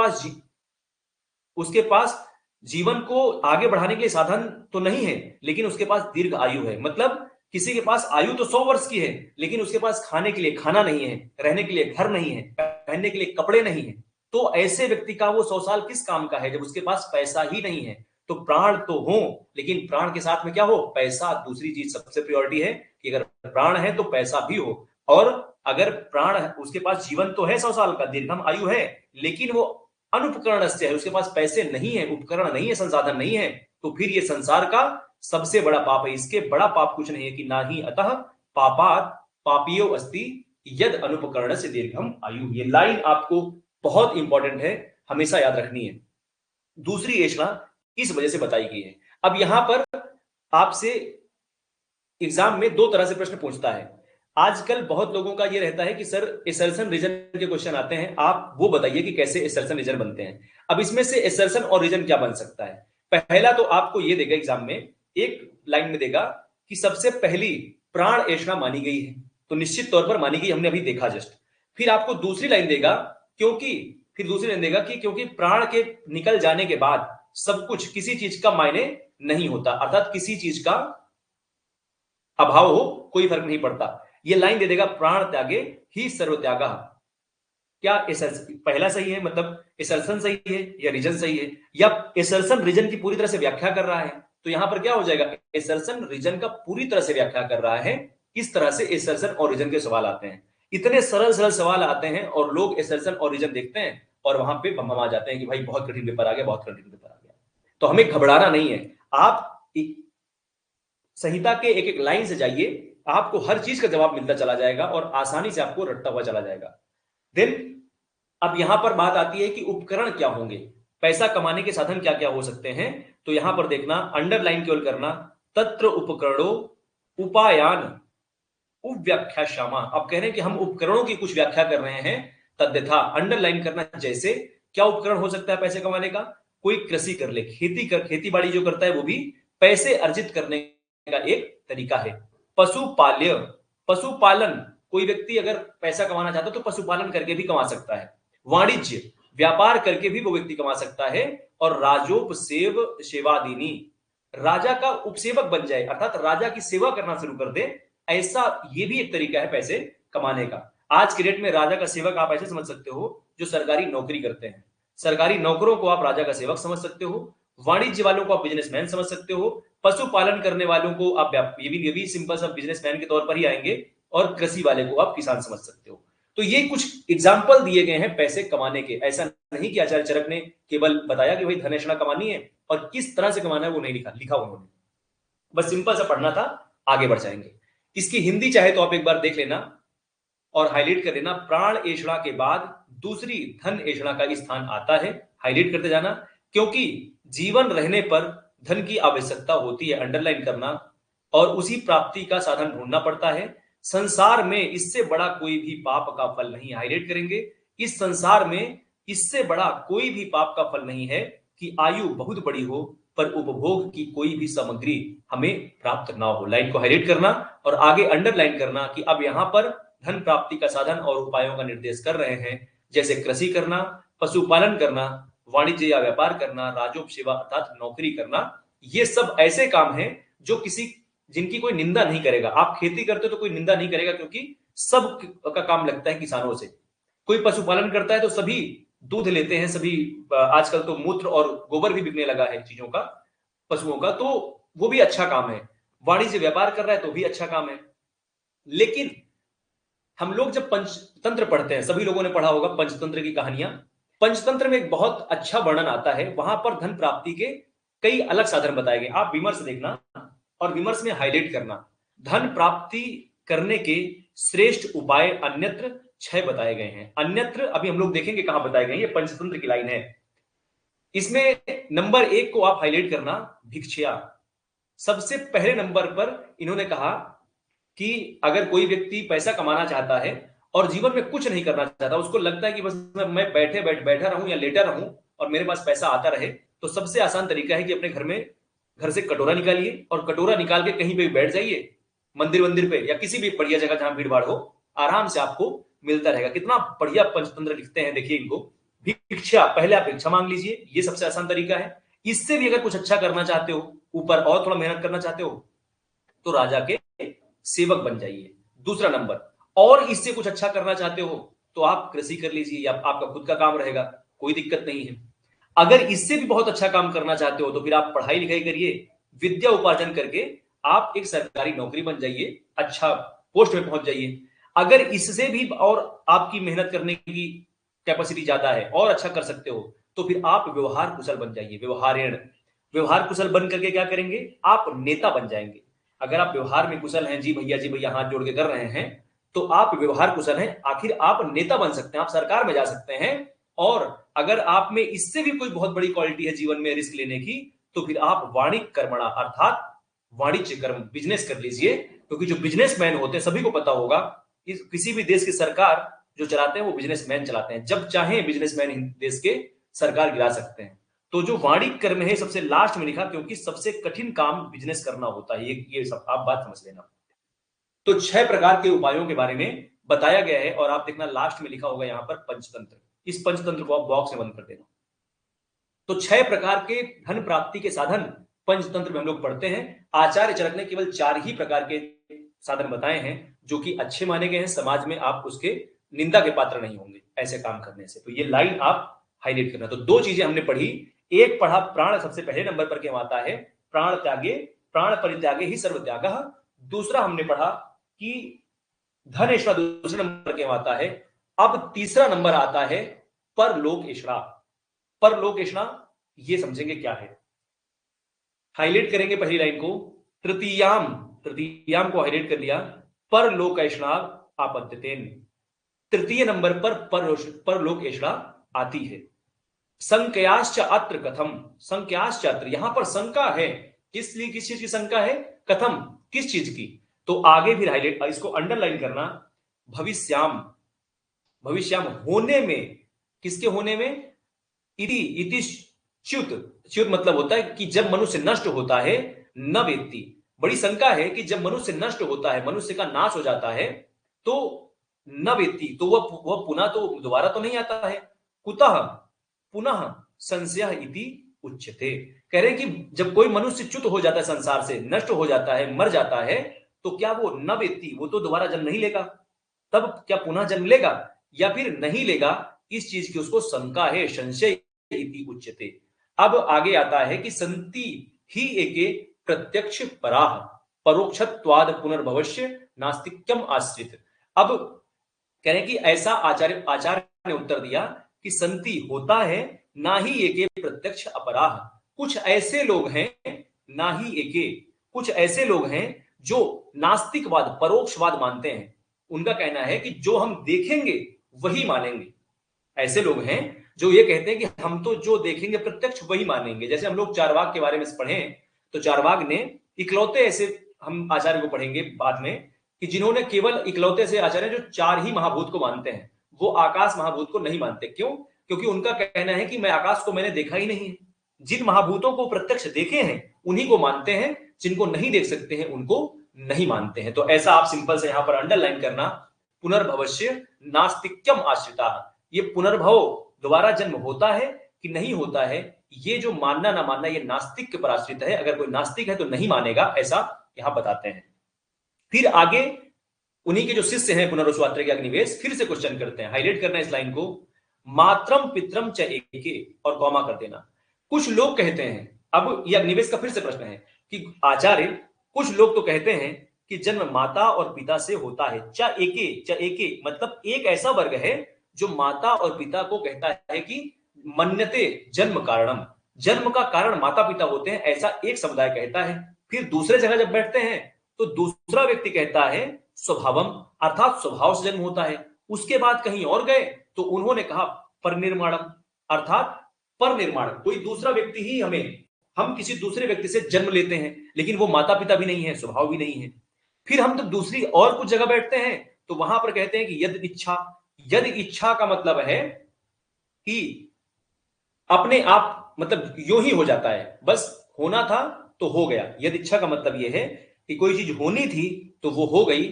पास जीवन को आगे बढ़ाने के लिए साधन तो नहीं है लेकिन उसके पास दीर्घ आयु है। मतलब किसी के पास आयु तो 100 वर्ष की है लेकिन उसके पास खाने के लिए खाना नहीं है, रहने के लिए घर नहीं है, पहनने के लिए कपड़े नहीं है। तो ऐसे व्यक्ति का वो 100 साल किस काम का है जब उसके पास पैसा ही नहीं है? तो प्राण तो हो लेकिन प्राण के साथ में क्या हो? पैसा, दूसरी चीज सबसे प्रायोरिटी है कि अगर प्राण है तो पैसा भी हो। और अगर प्राण उसके पास जीवन तो है 100 साल का, दीर्घम आयु है, लेकिन वो अनुपकरण से है, उसके पास पैसे नहीं है, उपकरण नहीं है, संसाधन नहीं है, तो फिर ये संसार का सबसे बड़ा पाप है। इसके बड़ा पाप कुछ नहीं है कि ना ही अतः पापात पापियो अस्ति यद अनुपकरण से दीर्घम आयु। ये लाइन आपको बहुत इंपॉर्टेंट है, हमेशा याद रखनी है। दूसरी ऐषणा इस वजह से बताई गई है। अब यहां पर आपसे एग्जाम में 2 तरह से प्रश्न पूछता है। आजकल बहुत लोगों का ये रहता है कि सर एसर्शन रीजन के क्वेश्चन आते हैं, आप वो बताइए कि कैसे एसर्शन रीजन बनते हैं। अब इसमें से एसर्शन और रीजन क्या बन सकता है? पहला तो आपको ये देगा एग्जाम में, एक लाइन में देगा कि सबसे पहली प्राण ऐषणा मानी गई है, तो निश्चित तौर पर मानी गई, हमने अभी देखा जस्ट। फिर आपको दूसरी लाइन देगा क्योंकि प्राण के निकल जाने के बाद सब कुछ, किसी चीज का मायने नहीं होता, अर्थात किसी चीज का अभाव हो कोई फर्क नहीं पड़ता। ये लाइन दे देगा प्राण त्यागे ही सर्व त्यागा। क्या पहला सही है, मतलब एसर्सन सही है या रीजन सही है, या एसर्सन रीजन की पूरी तरह से व्याख्या कर रहा है? तो यहां पर क्या हो जाएगा, एसर्सन रीजन का पूरी तरह से व्याख्या कर रहा है। इस तरह से एसर्सन और रीजन के सवाल आते हैं, इतने सरल सरल सवाल आते हैं और लोग एसर्सन और रीजन देखते हैं और वहां पे भमभमा जाते हैं कि भाई बहुत कठिन पेपर आ गया, बहुत कठिन पेपर आ गया। तो हमें घबराना नहीं है, आप संहिता के एक एक लाइन से जाइए, आपको हर चीज का जवाब मिलता चला जाएगा और आसानी से आपको रटता हुआ चला जाएगा। देन अब यहां पर बात आती है कि उपकरण क्या होंगे, पैसा कमाने के साधन क्या क्या हो सकते हैं। तो यहां पर देखना, अंडरलाइन केवल करना, तत्र उपकरणों उपायान उपव्याख्या श्यामा। अब कह रहे हैं कि हम उपकरणों की कुछ व्याख्या कर रहे हैं, तद्यथा अंडरलाइन करना, जैसे क्या उपकरण हो सकता है पैसे कमाने का? कोई कृषि कर ले, खेती बाड़ी जो करता है वो भी पैसे अर्जित करने का एक तरीका है। पशुपाल्य, पशुपालन, कोई व्यक्ति अगर पैसा कमाना चाहता है तो पशुपालन करके भी कमा सकता है। वाणिज्य, व्यापार करके भी वो व्यक्ति कमा सकता है। और राजोपसेव सेवादीनी, राजा का उपसेवक बन जाए, अर्थात राजा की सेवा करना शुरू कर दे, ऐसा ये भी एक तरीका है पैसे कमाने का। आज के डेट में राजा का सेवक आप ऐसे समझ सकते हो जो सरकारी नौकरी करते हैं, सरकारी नौकरों को आप राजा का सेवक समझ सकते हो, वाणिज्य वालों को आप बिजनेसमैन समझ सकते हो, पशुपालन करने वालों को आप ये भी सिंपल सा बिजनेसमैन के तौर पर ही आएंगे, और कृषि वाले को आप किसान समझ सकते हो। तो ये कुछ एग्जाम्पल दिए गए हैं पैसे कमाने के। ऐसा नहीं कि आचार्य चरक ने केवल बताया कि भाई धनेषणा कमानी है और किस तरह से कमाना है वो नहीं लिखा उन्होंने, बस सिंपल सा पढ़ना था, आगे बढ़ जाएंगे। इसकी हिंदी चाहे तो आप एक बार देख लेना और हाईलाइट कर देना, प्राण एषणा के बाद दूसरी धन एषणा का स्थान आता है, हाईलाइट करते जाना, क्योंकि जीवन रहने पर धन की आवश्यकता होती है, अंडरलाइन करना, और उसी प्राप्ति का साधन ढूंढना पड़ता है। संसार में इससे बड़ा कोई भी पाप का फल नहीं, हाईलाइट करेंगे, इस संसार में इससे बड़ा कोई भी पाप का फल नहीं है कि आयु बहुत बड़ी हो पर उपभोग की कोई भी सामग्री हमें प्राप्त ना हो। लाइन को हाईलाइट करना और आगे अंडरलाइन करना कि अब यहां पर धन प्राप्ति का साधन और उपायों का निर्देश कर रहे हैं, जैसे कृषि करना, पशुपालन करना, वाणिज्य या व्यापार करना, राजोपसेवा अर्थात नौकरी करना। ये सब ऐसे काम हैं जो जिनकी कोई निंदा नहीं करेगा। आप खेती करते हो तो कोई निंदा नहीं करेगा, क्योंकि सब का काम लगता है किसानों से। कोई पशुपालन करता है तो सभी दूध लेते हैं, सभी आजकल तो मूत्र और गोबर भी बिकने लगा है चीजों का, पशुओं का, तो वो भी अच्छा काम है। वाणिज्य व्यापार कर रहा है तो भी अच्छा काम है। लेकिन हम लोग जब पंचतंत्र पढ़ते हैं, सभी लोगों ने पढ़ा होगा पंचतंत्र की कहानियां, पंचतंत्र में एक बहुत अच्छा वर्णन आता है, वहां पर धन प्राप्ति के कई अलग साधन बताए गए। आप विमर्श देखना और विमर्श में हाईलाइट करना, धन प्राप्ति करने के श्रेष्ठ उपाय अन्यत्र 6 बताए गए हैं। अन्यत्र अभी हम लोग देखेंगे कहां बताए गए हैं, ये पंचतंत्र की लाइन है। इसमें नंबर 1 को आप हाईलाइट करना, भिक्षया। सबसे पहले नंबर पर इन्होंने कहा कि अगर कोई व्यक्ति पैसा कमाना चाहता है और जीवन में कुछ नहीं करना चाहता, उसको लगता है कि बस मैं बैठा रहूं या लेटा रहूं और मेरे पास पैसा आता रहे, तो सबसे आसान तरीका है कि अपने घर से कटोरा निकालिए और कटोरा निकाल के कहीं पे भी बैठ जाइए, मंदिर पे या किसी भी बढ़िया जगह जहां भीड़ भाड़ हो, आराम से आपको मिलता रहेगा। कितना बढ़िया पंचतंत्र लिखते हैं, देखिए इनको। भिक्षा, पहले आप भिक्षा मांग लीजिए, ये सबसे आसान तरीका है। इससे भी अगर कुछ अच्छा करना चाहते हो, ऊपर और थोड़ा मेहनत करना चाहते हो, तो राजा के सेवक बन जाइए। दूसरा नंबर, और इससे कुछ अच्छा करना चाहते हो तो आप कृषि कर लीजिए या आपका खुद का काम रहेगा, कोई दिक्कत नहीं है। अगर इससे भी बहुत अच्छा काम करना चाहते हो तो फिर आप पढ़ाई लिखाई करिए, विद्या उपार्जन करके आप एक सरकारी नौकरी बन जाइए, अच्छा पोस्ट में पहुंच जाइए। अगर इससे भी और आपकी मेहनत करने की कैपेसिटी ज्यादा है और अच्छा कर सकते हो, तो फिर आप व्यवहार कुशल बन जाइए, व्यवहार कुशल बन करके क्या करेंगे, आप नेता बन जाएंगे। अगर आप व्यवहार में कुशल हैं, जी भैया हाथ जोड़ के कर रहे हैं, तो आप व्यवहार कुशल हैं, आखिर आप नेता बन सकते हैं, आप सरकार में जा सकते हैं। और अगर आप में इससे भी कोई बहुत बड़ी क्वालिटी है जीवन में रिस्क लेने की, तो फिर आप वाणिज्य कर्मणा अर्थात वाणिज्य कर्म, बिजनेस कर लीजिए। क्योंकि जो बिजनेसमैन होते हैं, सभी को पता होगा, किसी भी देश की सरकार जो चलाते हैं वो बिजनेसमैन चलाते हैं, जब चाहे बिजनेसमैन देश के सरकार गिरा सकते हैं। तो जो वाणिज्य कर्म है सबसे लास्ट में लिखा, क्योंकि सबसे कठिन काम बिजनेस करना होता है, ये सब आप बात समझ लेना। तो 6 प्रकार के उपायों के बारे में बताया गया है और आप देखना लास्ट में लिखा होगा यहां पर पंचतंत्र, इस पंचतंत्र को आप बॉक्स में बंद कर देना। तो 6 प्रकार के धन प्राप्ति के साधन पंचतंत्र में हम लोग पढ़ते हैं। आचार्य चरक ने केवल 4 ही प्रकार के साधन बताए हैं जो कि अच्छे माने गए हैं, समाज में आप उसके निंदा के पात्र नहीं होंगे ऐसे काम करने से। तो ये लाइन आप हाईलाइट करना। तो दो चीजें हमने पढ़ी, एक पढ़ा प्राण सबसे पहले नंबर पर क्यों आता है, प्राण त्यागे प्राण परित्यागे ही सर्व त्यागः। दूसरा हमने पढ़ा कि धन ऐसा दूसरे नंबर क्यों आता है। अब तीसरा नंबर आता है परलोक ऐसा। परलोक ऐसा ये समझेंगे क्या है, हाईलाइट करेंगे पहली लाइन को, तृतीयाम, तृतीयाम को हाईलाइट कर लिया, परलोक ऐसा आपद्यतेन, तृतीय नंबर पर परलोक ऐसा आती है। संख्याश्च अत्र कथम, संख्याश्च अत्र, यहां पर शंका है, किस लिए, किस चीज की शंका है, कथम किस चीज की। तो आगे फिर हाईलाइट, इसको अंडरलाइन करना, भविष्याम, भविष्याम होने में, किसके होने में, इति इति च्युत, च्युत मतलब होता है कि जब मनुष्य नष्ट होता है, न वेत्ति, बड़ी शंका है कि जब मनुष्य नष्ट होता है, मनुष्य का नाश हो जाता है, तो न वेत्ति, तो वह पुनः तो दोबारा तो नहीं आता है, कुतः पुनः संशय इति उच्यते। कह रहे कि जब कोई मनुष्य च्युत हो जाता है, संसार से नष्ट हो जाता है, मर जाता है, तो क्या वो न वेत्ति, वो तो दोबारा जन्म नहीं लेगा, तब क्या पुनः जन्म लेगा या फिर नहीं लेगा, इस चीज की उसको शंका है, संशय इति उच्यते। अब आगे आता है कि संति ही एके प्रत्यक्ष पराह परोक्षत्वाद पुनर्भवस्य नास्तिक्यम आश्रित। अब कह रहे कि ऐसा आचार्य ने उत्तर दिया कि संति होता है, ना ही एके प्रत्यक्ष अपराह, कुछ ऐसे लोग हैं, ना ही एके, कुछ ऐसे लोग हैं जो नास्तिकवाद परोक्षवाद मानते हैं। उनका कहना है कि जो हम देखेंगे वही मानेंगे। ऐसे लोग हैं जो ये कहते हैं कि हम तो जो देखेंगे प्रत्यक्ष वही मानेंगे। जैसे हम लोग चारवाक के बारे में पढ़े, तो चारवाक ने इकलौते ऐसे, हम आचार्य को पढ़ेंगे बाद में, कि जिन्होंने केवल इकलौते से आचार्य जो चार ही महाभूत को मानते हैं, वो आकाश महाभूत को नहीं मानते। क्यों? क्योंकि उनका कहना है कि मैं आकाश को मैंने देखा ही नहीं है। जिन महाभूतों को प्रत्यक्ष देखे हैं उन्हीं को मानते हैं, जिनको नहीं देख सकते हैं उनको नहीं मानते हैं। तो ऐसा आप सिंपल से यहां पर अंडरलाइन करना, पुनर्भवस्य नास्तिक्यम आश्रिता, ये पुनर्भव दोबारा जन्म होता है कि नहीं होता है, ये जो मानना ना मानना, ये नास्तिक के पर आश्रित है। अगर कोई नास्तिक है तो नहीं मानेगा, ऐसा यहां बताते हैं। फिर आगे उन्हीं के जो शिष्य हैं पुनरुस्वात्र के अग्निवेश, फिर से क्वेश्चन करते हैं, हाईलाइट करना इस लाइन को, मात्रम पित्रम च एके, और कॉमा कर देना। कुछ लोग कहते हैं, अब ये अग्निवेश का फिर से प्रश्न है कि आचार्य, कुछ लोग तो कहते हैं कि जन्म माता और पिता से होता है, च एके मतलब एक ऐसा वर्ग है जो माता और पिता को कहता है कि मन्यते जन्म कारणम, जन्म का कारण माता पिता होते हैं, ऐसा एक समुदाय कहता है। फिर दूसरे जगह जब बैठते हैं तो दूसरा व्यक्ति कहता है स्वभावम, अर्थात स्वभाव से जन्म होता है। उसके बाद कहीं और गए तो उन्होंने कहा परनिर्माणम, अर्थात परनिर्माण, कोई दूसरा व्यक्ति ही हम किसी दूसरे व्यक्ति से जन्म लेते हैं, लेकिन वो माता पिता भी नहीं है, स्वभाव भी नहीं है। फिर हम तो दूसरी और कुछ जगह बैठते हैं तो वहां पर कहते हैं कि यद इच्छा, यद इच्छा का मतलब है कि अपने आप, मतलब यूं ही हो जाता है, बस होना था तो हो गया। यदि इच्छा का मतलब यह है कि कोई चीज होनी थी तो वो हो गई,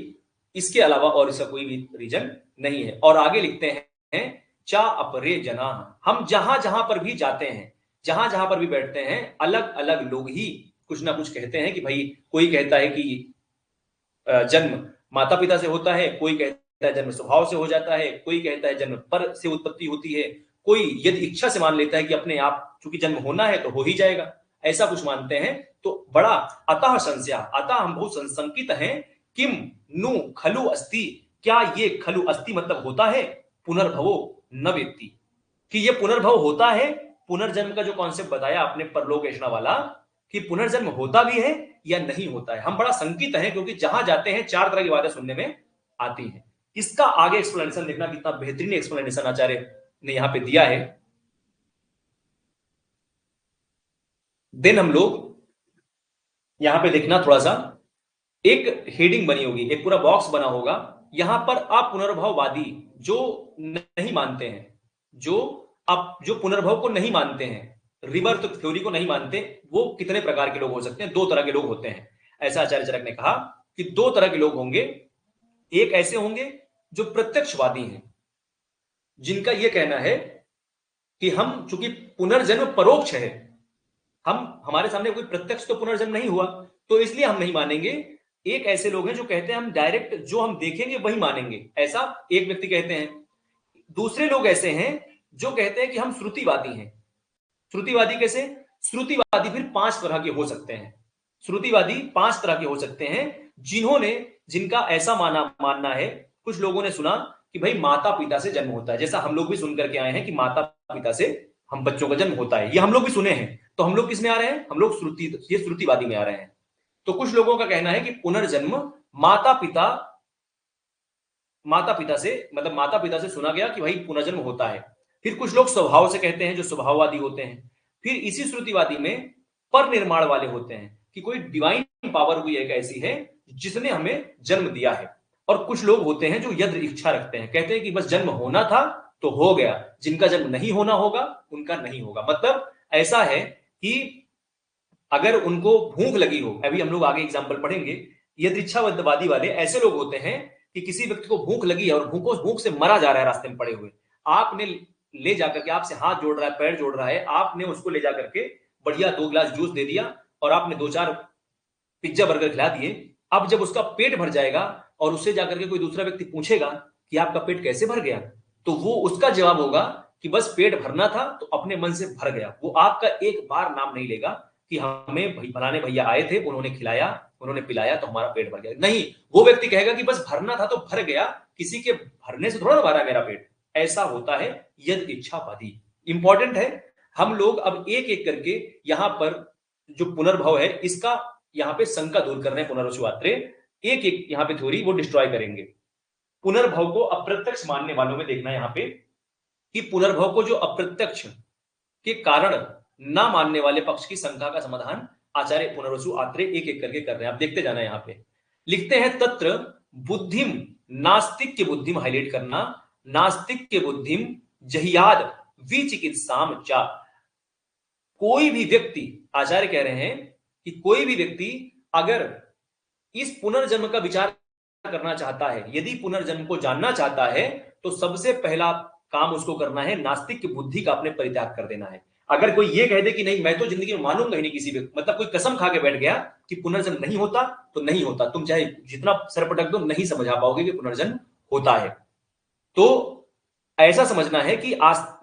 इसके अलावा और इसका कोई भी रीजन नहीं है। और आगे लिखते हैं चा अपरे जना, हम जहां जहां पर भी जाते हैं, जहां जहां पर भी बैठते हैं, अलग अलग लोग ही कुछ ना कुछ कहते हैं कि भाई, कोई कहता है कि जन्म माता पिता से होता है, कोई कहता है जन्म स्वभाव से हो जाता है, कोई कहता है जन्म पर से उत्पत्ति होती है, कोई यदि इच्छा से मान लेता है कि अपने आप चूंकि जन्म होना है तो हो ही जाएगा, ऐसा कुछ मानते हैं। तो बड़ा अतः संशय, अतः हम बहुत संशंकित हैं, किम नु खलु अस्ति, क्या ये खलु अस्ति मतलब होता है, पुनर्भवो न वेत्ति, कि ये पुनर्भव होता है। पुनर्जन्म का जो कॉन्सेप्ट बताया आपने परलोक ऐसा वाला, कि पुनर्जन्म होता भी है या नहीं होता है, हम बड़ा संकित हैं, क्योंकि जहां जाते हैं चार तरह की बातें सुनने में आती हैं। इसका आगे एक्सप्लेनेशन देखना, कितना बेहतरीन एक्सप्लेनेशन आचार्य ने यहां पे दिया है। देन हम लोग यहां पे देखना, थोड़ा सा एक हेडिंग बनी होगी, एक पूरा बॉक्स बना होगा, यहां पर अपुनर्भववादी जो नहीं मानते हैं, जो पुनर्भव को नहीं मानते हैं, रिबर्थ थ्योरी को नहीं मानते, वो कितने प्रकार के लोग हो सकते हैं, दो तरह के लोग होते हैं। ऐसा आचार्य चरक ने कहा कि दो तरह के लोग होंगे। एक ऐसे होंगे जो प्रत्यक्षवादी हैं, जिनका यह कहना है कि हम चूंकि पुनर्जन्म परोक्ष है, हमारे सामने कोई प्रत्यक्ष तो पुनर्जन्म नहीं हुआ, तो इसलिए हम नहीं मानेंगे। एक ऐसे लोग हैं जो कहते हैं हम डायरेक्ट जो हम देखेंगे वही मानेंगे, ऐसा एक व्यक्ति कहते हैं। दूसरे लोग ऐसे हैं जो कहते हैं कि हम श्रुतिवादी हैं। श्रुतिवादी कैसे? श्रुतिवादी फिर 5 तरह के हो सकते हैं। श्रुतिवादी 5 तरह के हो सकते हैं जिनका ऐसा मानना है। कुछ लोगों ने सुना कि भाई माता पिता से जन्म होता है, जैसा हम लोग भी सुन करके आए हैं कि माता पिता से हम बच्चों का जन्म होता है, ये हम लोग भी सुने हैं। तो हम लोग किस में आ रहे हैं? हम लोग ये श्रुतिवादी में आ रहे हैं। तो कुछ लोगों का कहना है कि पुनर्जन्म माता पिता से, मतलब माता पिता से सुना गया कि भाई पुनर्जन्म होता है। फिर कुछ लोग स्वभाव से कहते हैं, जो स्वभाववादी होते हैं। फिर इसी श्रुतिवादी में पर निर्माण वाले होते हैं कि कोई डिवाइन पावर हुई एक ऐसी है जिसने हमें जन्म दिया है। और कुछ लोग होते हैं जो यद्र इच्छा रखते हैं, कहते हैं कि बस जन्म होना था तो हो गया, जिनका जन्म नहीं होना होगा उनका नहीं होगा। मतलब ऐसा है कि अगर उनको भूख लगी हो, अभी हम लोग आगे एग्जाम्पल पढ़ेंगे, यदृच्छावादी वाले ऐसे लोग होते हैं कि किसी व्यक्ति को भूख लगी है और भूख से मरा जा रहा है रास्ते में पड़े हुए, आपने ले जाकर के, आपसे हाथ जोड़ रहा है, पैर जोड़ रहा है, आपने उसको ले जाकर के बढ़िया 2 गिलास जूस दे दिया और आपने 2-4 पिज्जा बर्गर खिला दिए। अब जब उसका पेट भर जाएगा और उससे जाकर के कोई दूसरा व्यक्ति पूछेगा कि आपका पेट कैसे भर गया, तो वो उसका जवाब होगा कि बस पेट भरना था तो अपने मन से भर गया। वो आपका एक बार नाम नहीं लेगा कि हमें फलाने भैया आए थे, उन्होंने खिलाया, उन्होंने पिलाया तो हमारा पेट भर गया। नहीं, वो व्यक्ति कहेगा कि बस भरना था तो भर गया, किसी के भरने से थोड़ा ना भरा मेरा पेट। ऐसा होता है यद इच्छावादी। इंपॉर्टेंट है, हम लोग अब एक एक करके यहां पर जो पुनर्भव है इसका यहां पे शंका दूर कर रहे हैं। पुनर्वसुआत्रे एक एक यहां पे थ्योरी वो डिस्ट्रॉय करेंगे। पुनर्भव को अप्रत्यक्ष मानने वालों में देखना यहां पे कि पुनर्भव को जो अप्रत्यक्ष के कारण ना मानने वाले पक्ष की शंका का समाधान आचार्य पुनर्वसु आत्रे एक एक करके कर रहे हैं। आप देखते जाना। यहां पे लिखते हैं तत्र बुद्धिम, नास्तिक के बुद्धिम हाईलाइट करना, नास्तिक के बुद्धिम जहियाद विचिकित्साम चा। कोई भी व्यक्ति, आचार्य कह रहे हैं कि कोई भी व्यक्ति अगर इस पुनर्जन्म का विचार करना चाहता है, यदि पुनर्जन्म को जानना चाहता है, तो सबसे पहला काम उसको करना है नास्तिक की बुद्धि का अपने परित्याग कर देना है। अगर कोई ये कह दे कि नहीं मैं तो जिंदगी में मानूंगा ही नहीं किसी भी, मतलब कोई कसम खा के बैठ गया कि पुनर्जन्म नहीं होता, तो नहीं होता। तुम चाहे जितना सर पटक दो नहीं समझा पाओगे कि पुनर्जन्म होता है। तो ऐसा समझना है कि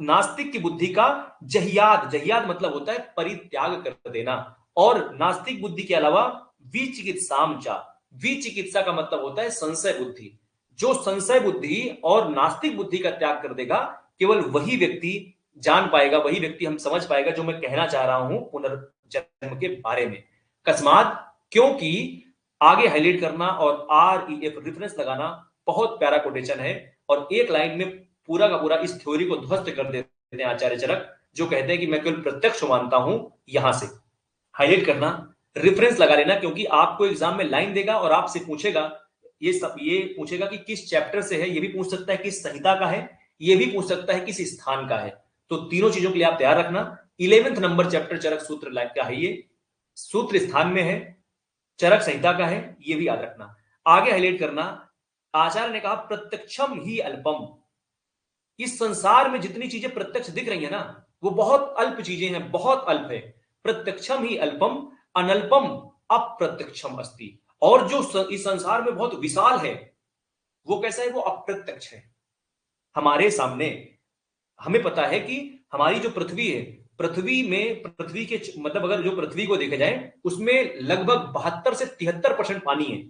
नास्तिक की बुद्धि का जहियाद मतलब होता है परित्याग कर देना। और नास्तिक बुद्धि के अलावा विचिकित्साम चा, विचिकित्सा का मतलब होता है संशय बुद्धि। जो संशय बुद्धि और नास्तिक बुद्धि का त्याग कर देगा, केवल वही व्यक्ति जान पाएगा, वही व्यक्ति हम समझ पाएगा जो मैं कहना चाह रहा हूं पुनर्जन्म के बारे में। अकस्मात, क्योंकि आगे हाईलाइट करना और REF रेफरेंस लगाना बहुत प्यारा कोटेशन है और एक लाइन में पूरा का पूरा इस थ्योरी को ध्वस्त कर देते हैं आचार्य चरक, जो कहते हैं कि मैं केवल प्रत्यक्ष मानता हूं। यहां से हाईलाइट करना, रेफरेंस लगा लेना, क्योंकि आपको एग्जाम में लाइन देगा और आपसे पूछेगा, ये पूछेगा कि किस चैप्टर से है, ये भी पूछ सकता है किस संहिता का है, ये भी पूछ सकता है किस स्थान का है। तो तीनों चीजों के लिए आप तैयार रखना। 11वें नंबर चैप्टर चरक सूत्र लाइक का है, ये सूत्र स्थान में है, चरक संहिता का है, ये भी याद रखना। आगे हाईलाइट करना, आचार्य ने कहा प्रत्यक्षम ही अल्पम। इस संसार में जितनी चीजें प्रत्यक्ष दिख रही है ना, वो बहुत अल्प चीजें हैं, बहुत अल्प है। प्रत्यक्षम ही अल्पम अनल्पम अप्रत्यक्षम अस्ति। और जो इस संसार में बहुत विशाल है वो कैसा है? वो अप्रत्यक्ष है हमारे सामने। हमें पता है कि हमारी जो पृथ्वी है, पृथ्वी के मतलब अगर जो पृथ्वी को देखा जाए उसमें लगभग 72 से 73% पानी है।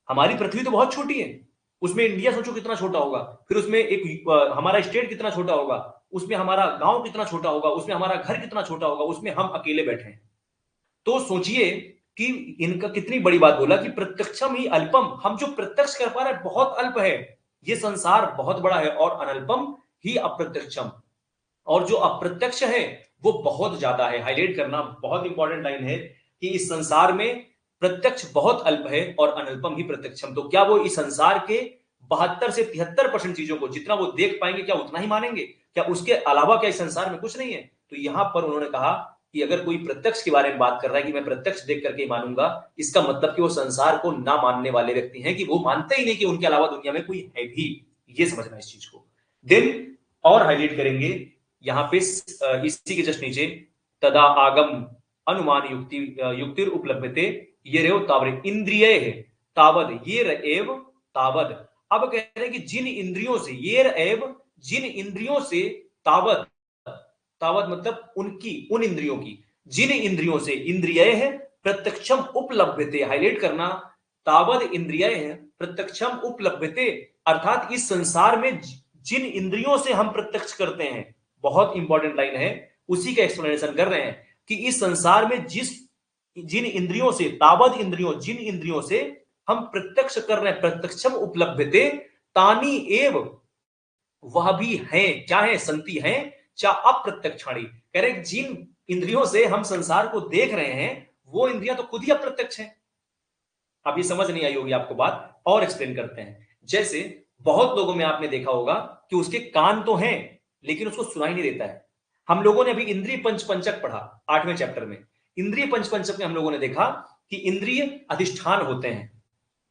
हमारी पृथ्वी तो बहुत छोटी है, उसमें इंडिया सोचो कितना छोटा होगा, फिर उसमें एक हमारा स्टेट कितना छोटा होगा, उसमें हमारा गांव कितना छोटा होगा, उसमें हमारा घर कितना छोटा होगा, उसमें हम अकेले बैठे हैं। तो सोचिए कि इनका कितनी बड़ी बात बोला कि प्रत्यक्षम ही अल्पम। हम जो प्रत्यक्ष कर पा रहे हैं बहुत अल्प है, ये संसार बहुत बड़ा है। और अनल्पम ही अप्रत्यक्षम, और जो अप्रत्यक्ष है वो बहुत ज्यादा है। हाईलाइट करना, बहुत इंपॉर्टेंट लाइन है कि इस संसार में प्रत्यक्ष बहुत अल्प है और अनल्पम ही प्रत्यक्षम। तो क्या वो इस संसार के 72 से 73% चीजों को जितना वो देख पाएंगे, क्या उतना ही मानेंगे? क्या उसके अलावा क्या इस संसार में कुछ नहीं है? तो यहां पर उन्होंने कहा कि अगर कोई प्रत्यक्ष के बारे में बात कर रहा है कि मैं प्रत्यक्ष देख करके मानूंगा, इसका मतलब कि वो संसार को ना मानने वाले व्यक्ति हैं, कि वो मानते ही नहीं कि उनके अलावा दुनिया में कोई है भी। ये समझना इस चीज को। देन और हाईलाइट करेंगे यहां पे इसी के जस्ट नीचे, तदा आगम अनुमान युक्तिर उपलब्धते ये रेव तावद, इंद्रिय है तावद, ये एव तावद। अब कह रहे हैं कि जिन इंद्रियों से, ये एव जिन इंद्रियों से, तावद, तावद मतलब उनकी, उन इंद्रियों की, जिन इंद्रियों से, इंद्रिय है प्रत्यक्षम उपलब्धते, हाईलाइट करना, तावद इंद्रिय है प्रत्यक्षम उपलब्धते, अर्थात इस संसार में जिन इंद्रियों से हम प्रत्यक्ष करते हैं, बहुत इंपॉर्टेंट लाइन है, उसी का एक्सप्लेनेशन कर रहे हैं कि इस संसार में जिन इंद्रियों से, तावद इंद्रियों, जिन इंद्रियों से हम प्रत्यक्ष कर रहे हैं, प्रत्यक्षम उपलब्धते, तानी एव, वह भी है, क्या है, संति है, चा अप्रत्यक्षाणी, कह रहे जिन इंद्रियों से हम संसार को देख रहे हैं वो इंद्रियां तो खुद ही अप्रत्यक्ष हैं। अब ये समझ नहीं आई होगी आपको बात, और एक्सप्लेन करते हैं। जैसे बहुत लोगों में आपने देखा होगा कि उसके कान तो हैं लेकिन उसको सुनाई नहीं देता है। हम लोगों ने अभी इंद्रिय पंचक पढ़ा 8वें चैप्टर में। इंद्रिय पंचक में हम लोगों ने देखा कि इंद्रिय अधिष्ठान होते हैं,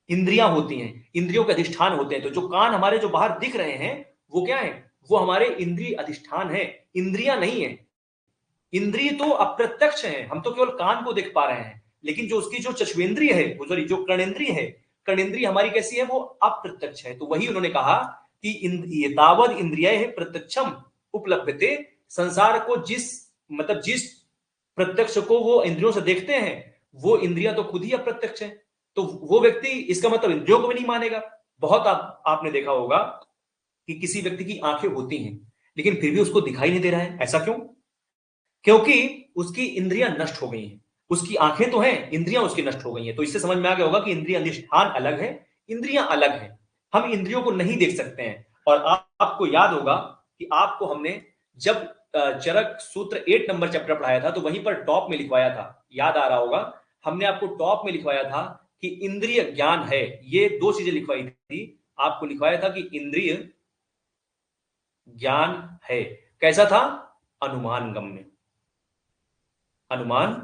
इंद्रियां होती हैं, इंद्रियों के अधिष्ठान होते हैं। तो जो कान हमारे जो बाहर दिख रहे हैं वो क्या है, वो हमारे इंद्रिय अधिष्ठान है, इंद्रियां नहीं है। इंद्रिय तो अप्रत्यक्ष है, हम तो केवल कान को देख पा रहे हैं, लेकिन जो उसकी जो चक्षुरेंद्रिय है, सॉरी जो कर्णेंद्रिय है, कर्णेंद्रिय हमारी कैसी है, वो अप्रत्यक्ष है। तो वही उन्होंने कहा कि तावद इंद्रिय है प्रत्यक्षम उपलब्धते, संसार को जिस, मतलब जिस प्रत्यक्ष को वो इंद्रियों से देखते हैं वो इंद्रियां तो खुद ही अप्रत्यक्ष है। तो वो व्यक्ति इसका मतलब इंद्रियों को भी नहीं मानेगा। बहुत आपने देखा होगा कि किसी व्यक्ति की आंखें होती हैं लेकिन फिर भी उसको दिखाई नहीं दे रहा है, ऐसा क्यों? क्योंकि उसकी इंद्रियां नष्ट हो गई हैं। उसकी आंखें तो हैं, इंद्रियां उसकी नष्ट हो गई हैं। तो इससे समझ में आ गया होगा कि इंद्रिय अधिष्ठान अलग है, इंद्रियां अलग है, हम इंद्रियों को नहीं देख सकते हैं। और आपको याद होगा कि आपको हमने जब चरक सूत्र 8 नंबर चैप्टर पढ़ाया था तो वहीं पर टॉप में लिखवाया था, याद आ रहा होगा, हमने आपको टॉप में लिखवाया था कि इंद्रिय ज्ञान है। ये दो चीजें लिखवाई थी, आपको लिखवाया था कि इंद्रिय ज्ञान है, कैसा था, अनुमान गम्य, अनुमान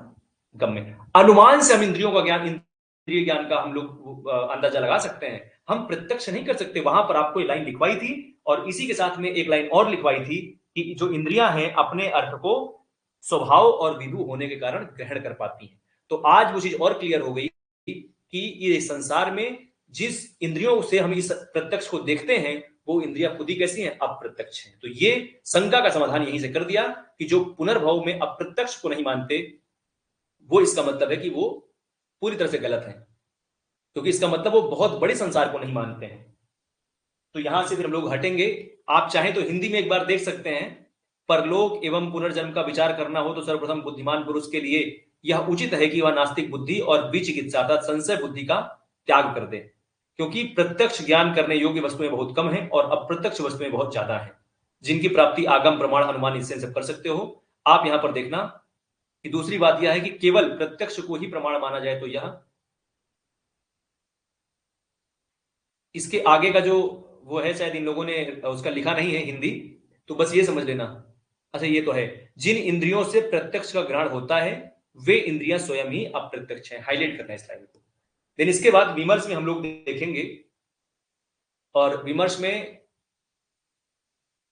गम्य। अनुमान से हम इंद्रियों का ज्ञान, इंद्रिय ज्ञान का हम लोग अंदाजा लगा सकते हैं, हम प्रत्यक्ष नहीं कर सकते। वहां पर आपको लाइन लिखवाई थी और इसी के साथ में एक लाइन और लिखवाई थी कि जो इंद्रियां हैं अपने अर्थ को स्वभाव और विभू होने के कारण ग्रहण कर पाती हैं। तो आज वो चीज और क्लियर हो गई कि ये संसार में जिस इंद्रियों से हम इस प्रत्यक्ष को देखते हैं वो इंद्रियां खुद ही कैसी हैं, अप्रत्यक्ष हैं। तो ये शंका का समाधान यहीं से कर दिया कि जो पुनर्भव में अप्रत्यक्ष को नहीं मानते वो, इसका मतलब है कि वो पूरी तरह से गलत है, क्योंकि इसका मतलब वो बहुत बड़े संसार को नहीं मानते हैं। तो यहां से फिर हम लोग हटेंगे। आप चाहें तो हिंदी में एक बार देख सकते हैं, परलोक एवं पुनर्जन्म का विचार करना हो तो सर्वप्रथम बुद्धिमान पुरुष के लिए यह उचित है कि वह नास्तिक बुद्धि और विचिकित्सा अर्थात संशय बुद्धि का त्याग कर दे, क्योंकि प्रत्यक्ष ज्ञान करने योग्य वस्तुएं बहुत कम है और अप्रत्यक्ष वस्तुएं बहुत ज्यादा है, जिनकी प्राप्ति आगम प्रमाण अनुमान इससे सब कर सकते हो। आप यहां पर देखना कि दूसरी बात यह है कि केवल प्रत्यक्ष को ही प्रमाण माना जाए तो यह, इसके आगे का जो वो है शायद इन लोगों ने उसका लिखा नहीं है हिंदी, तो बस ये समझ लेना। अच्छा ये तो है, जिन इंद्रियों से प्रत्यक्ष का ग्रहण होता है वे इंद्रियां स्वयं ही अप्रत्यक्ष हैं, हाईलाइट करना है इस लाइन को। देन इसके बाद विमर्श में हम लोग देखेंगे और विमर्श में